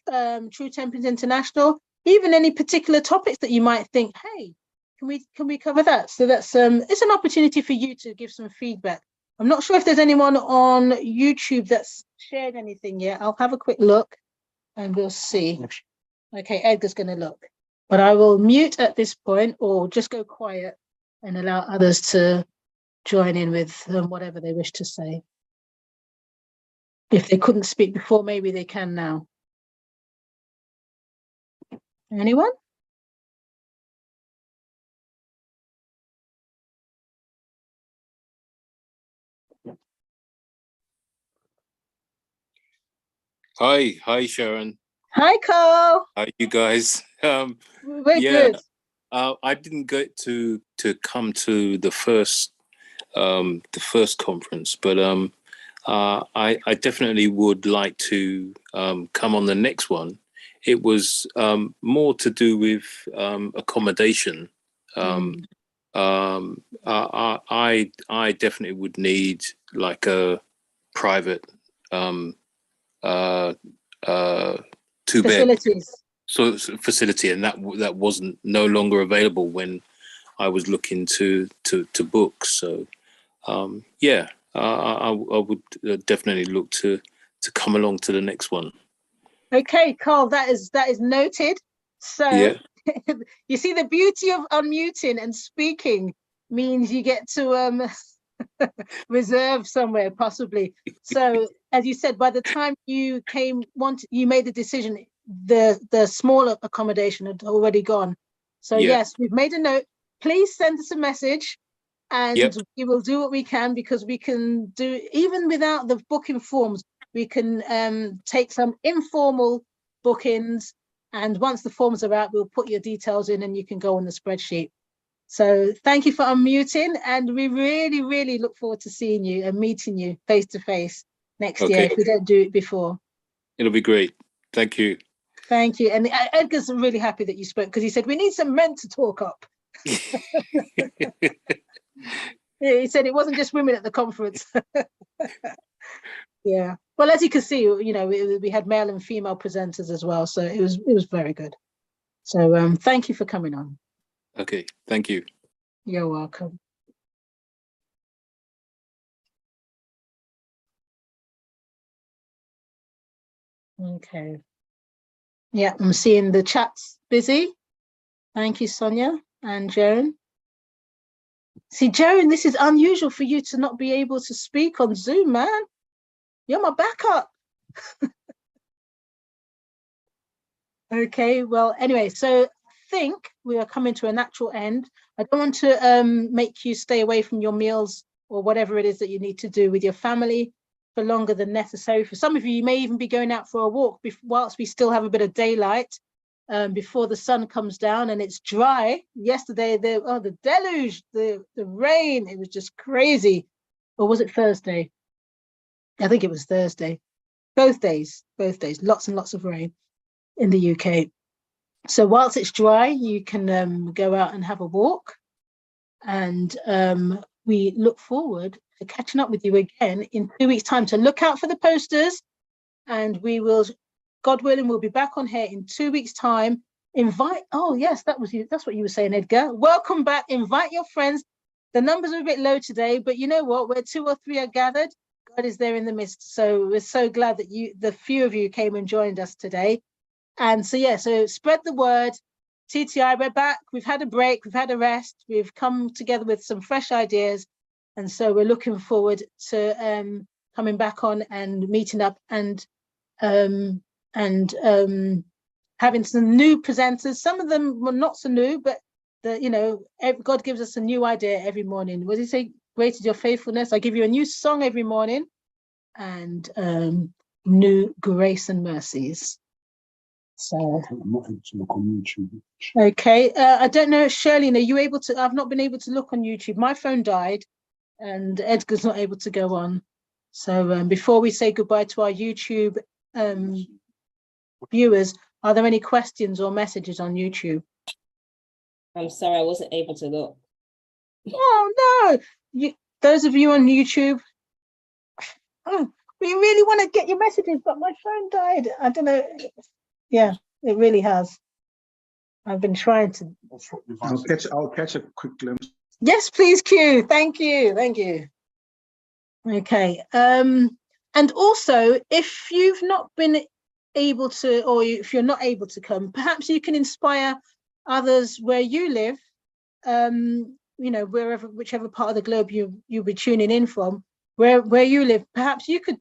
True Champions International, even any particular topics that you might think, hey, can we cover that? So that's it's an opportunity for you to give some feedback. I'm not sure if there's anyone on YouTube that's shared anything yet. I'll have a quick look and we'll see. Okay, Edgar's going to look, but I will mute at this point or just go quiet and allow others to join in with whatever they wish to say. If they couldn't speak before, maybe they can now. Anyone? Hi, Sharon. Hi, Carl. How you guys? We're good. I didn't get to come to the first conference, but I definitely would like to come on the next one. It was more to do with accommodation. I definitely would need like a private two-bed facility, and that wasn't no longer available when I was looking to book. So I would definitely look to come along to the next one. Okay, Carl, that is noted. So you see, the beauty of unmuting and speaking means you get to reserve somewhere possibly. So as you said, by the time you made the decision, the smaller accommodation had already gone. So yes, we've made a note. Please send us a message and we will do what we can, because we can do, even without the booking forms, we can take some informal bookings. And once the forms are out, we'll put your details in and you can go on the spreadsheet. So thank you for unmuting. And we really, really look forward to seeing you and meeting you face to face next year if we don't do it before. It'll be great. Thank you. Thank you. And Edgar's really happy that you spoke because he said, we need some men to talk up. He said it wasn't just women at the conference. Yeah. Well, as you can see, you know, we had male and female presenters as well. So it was very good. So thank you for coming on. Okay. Thank you. You're welcome. Okay. Yeah, I'm seeing the chat's busy. Thank you, Sonia and Joan. See, Joan, this is unusual for you to not be able to speak on Zoom, man. You're my backup. Okay, well, anyway, so I think we are coming to a natural end. I don't want to make you stay away from your meals or whatever it is that you need to do with your family for longer than necessary. For some of you, you may even be going out for a walk whilst we still have a bit of daylight before the sun comes down and it's dry. Yesterday, the deluge, the rain, it was just crazy. Or was it Thursday? I think it was Thursday. Both days, lots and lots of rain in the UK. So whilst it's dry, you can go out and have a walk. And we look forward to catching up with you again in 2 weeks' time. So look out for the posters and we will, God willing, we'll be back on here in 2 weeks' time. Invite, oh yes, that's what you were saying, Edgar. Welcome back, invite your friends. The numbers are a bit low today, but you know what? Where 2 or 3 are gathered, God is there in the midst. So we're so glad that the few of you came and joined us today. And so, yeah, so spread the word. TTI, we're back. We've had a break. We've had a rest. We've come together with some fresh ideas. And so we're looking forward to coming back on and meeting up and having some new presenters. Some of them were not so new, but God gives us a new idea every morning. What did he say? Great is your faithfulness. I give you a new song every morning and new grace and mercies. So I'm not able to look on YouTube. Okay, I don't know, Charlene, are you able to? I've not been able to look on YouTube. My phone died and Edgar's not able to go on. So before we say goodbye to our YouTube viewers, are there any questions or messages on YouTube? I'm sorry, I wasn't able to look. Oh no, those of you on YouTube, we really want to get your messages, but my phone died. I don't know. Yeah, it really has. I've been trying to. I'll catch a quick glimpse. Yes, please, Q. Thank you. Thank you. Okay. And also, if you've not been able to, or if you're not able to come, perhaps you can inspire others where you live. Whichever part of the globe you'll be tuning in from, where you live. Perhaps you could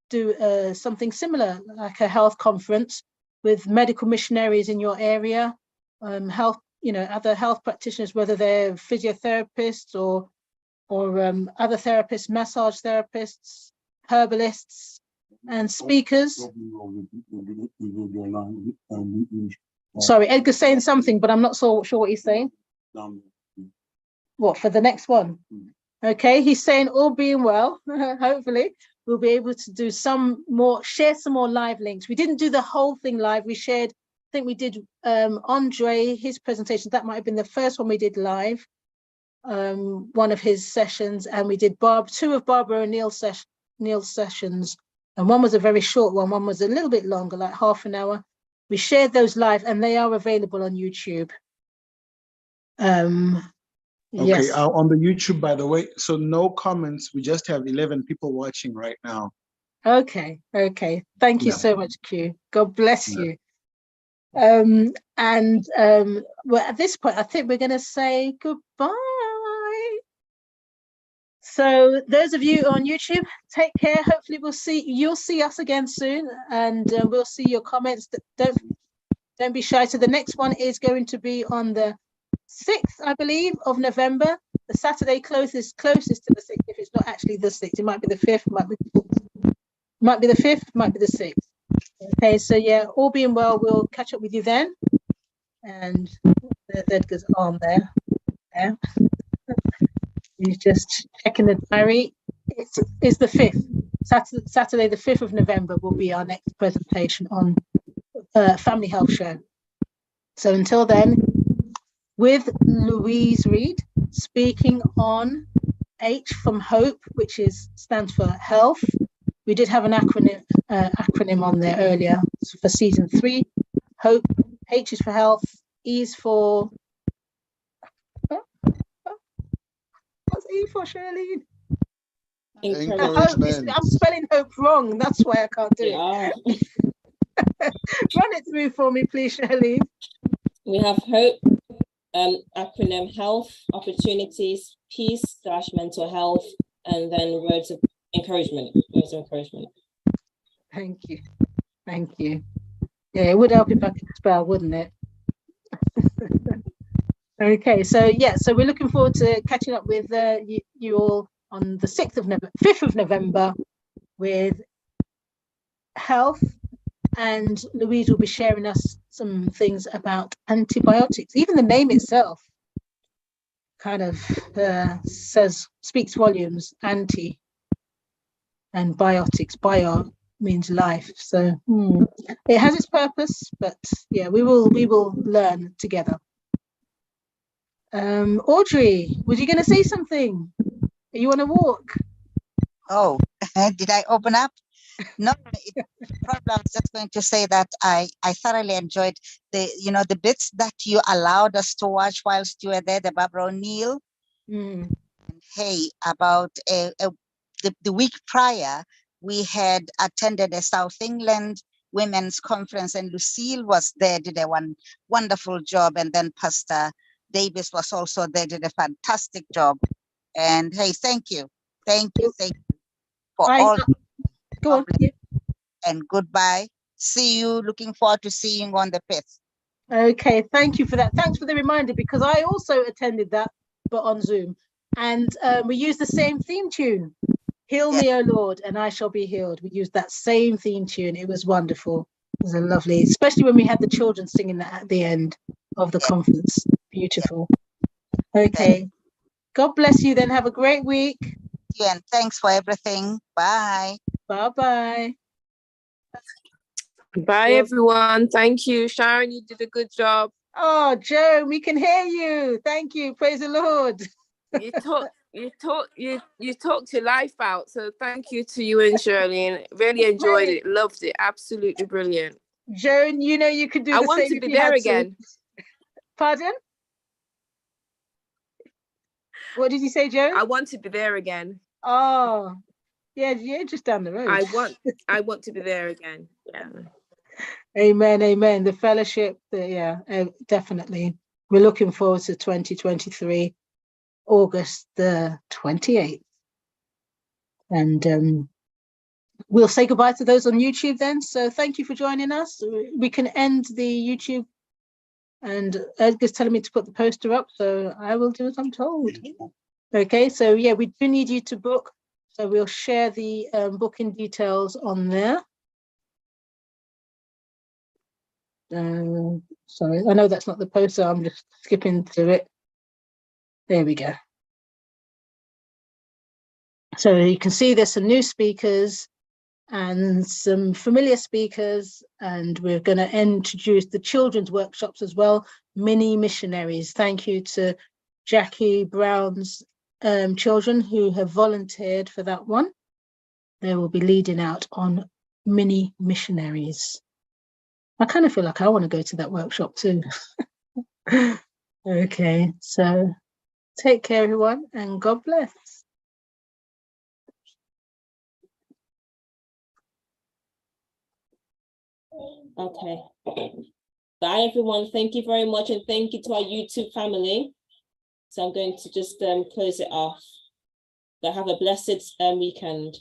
do something similar, like a health conference with medical missionaries in your area, other health practitioners, whether they're physiotherapists or other therapists, massage therapists, herbalists, and speakers. Sorry, Edgar's saying something, but I'm not so sure what he's saying. What, for the next one? Okay, he's saying all being well, hopefully, we'll be able to do share some more live links. We didn't do the whole thing live. We shared, I think we did Andre, his presentation. That might have been the first one we did live, one of his sessions. And we did two of Barbara and Neil's sessions. And one was a very short one. One was a little bit longer, like half an hour. We shared those live and they are available on YouTube. Okay, yes. on the YouTube, by the way, so no comments. We just have 11 people watching right now. Okay. Thank you so much, Q. God bless you. Well, at this point, I think we're going to say goodbye. So those of you on YouTube, take care. Hopefully you'll see us again soon, and we'll see your comments. Don't be shy. So the next one is going to be on the 6th, I believe, of November. The Saturday closest to the 6th. If it's not actually the 6th, it might be the 5th, Might be the 5th, might be the 6th. Okay, so yeah, all being well, we'll catch up with you then. And there's Edgar's arm there. Yeah. He's just checking the diary. It's the 5th. Saturday, the 5th of November will be our next presentation on Family Health Show. So until then, with Louise Reed speaking on H from Hope, which stands for health. We did have an acronym on there earlier for season 3. Hope, H is for health, E is for, what's E for, Charlene? Encouragement. I'm spelling hope wrong. That's why I can't do it. Run it through for me, please, Charlene. We have hope, acronym health, opportunities, peace/mental health, and then words of encouragement. Thank you. Thank you. Yeah, it would help if I could spell, wouldn't it? Okay, so yeah, so we're looking forward to catching up with you all on the 5th of November with health, and Louise will be sharing us some things about antibiotics. Even the name itself kind of speaks volumes. Anti and biotics. Bio means life, so it has its purpose, but yeah, we will learn together. Audrey, was you going to say something? Are you on a walk? Oh, did I open up? No, probably I was just going to say that I thoroughly enjoyed the bits that you allowed us to watch whilst you were there, the Barbara O'Neill. And hey, about the week prior, we had attended a South England Women's Conference, and Lucille was there, did a wonderful job, and then Pastor Davis was also there, did a fantastic job. And hey, thank you for all. Go on. Yeah. And goodbye. See you. Looking forward to seeing you on the 5th. Okay, thank you for that. Thanks for the reminder, because I also attended that, but on Zoom, and we used the same theme tune. Heal me, O Lord, and I shall be healed. We used that same theme tune. It was wonderful. It was a lovely, especially when we had the children singing that at the end of the conference. Beautiful. Okay. God bless you then. Have a great week. Yeah, and thanks for everything. Bye. Bye-bye. Bye, everyone. Thank you. Sharon, you did a good job. Oh, Joe, we can hear you. Thank you. Praise the Lord. You talked your life out. So thank you to you and Charlene. Really enjoyed it. Loved it. Absolutely brilliant. Joan, you know you could do the same. I want to be there again. Pardon? What did you say, Joan? I want to be there again. Oh, yeah, just down the road. I want to be there again. Yeah. Amen, amen. The fellowship, definitely. We're looking forward to 2023, August the 28th. And we'll say goodbye to those on YouTube then. So thank you for joining us. We can end the YouTube, and Edgar's telling me to put the poster up, so I will do as I'm told. Okay, so yeah, we do need you to book. So we'll share the booking details on there. Sorry, I know that's not the poster. I'm just skipping through it. There we go. So you can see there's some new speakers and some familiar speakers, and we're going to introduce the children's workshops as well, mini missionaries. Thank you to Jackie Brown's children who have volunteered for that one. They will be leading out on mini missionaries. I kind of feel like I want to go to that workshop too. Okay, so take care, everyone, and God bless. Okay. Bye, everyone. Thank you very much, and thank you to our YouTube family. So I'm going to just close it off. So have a blessed weekend.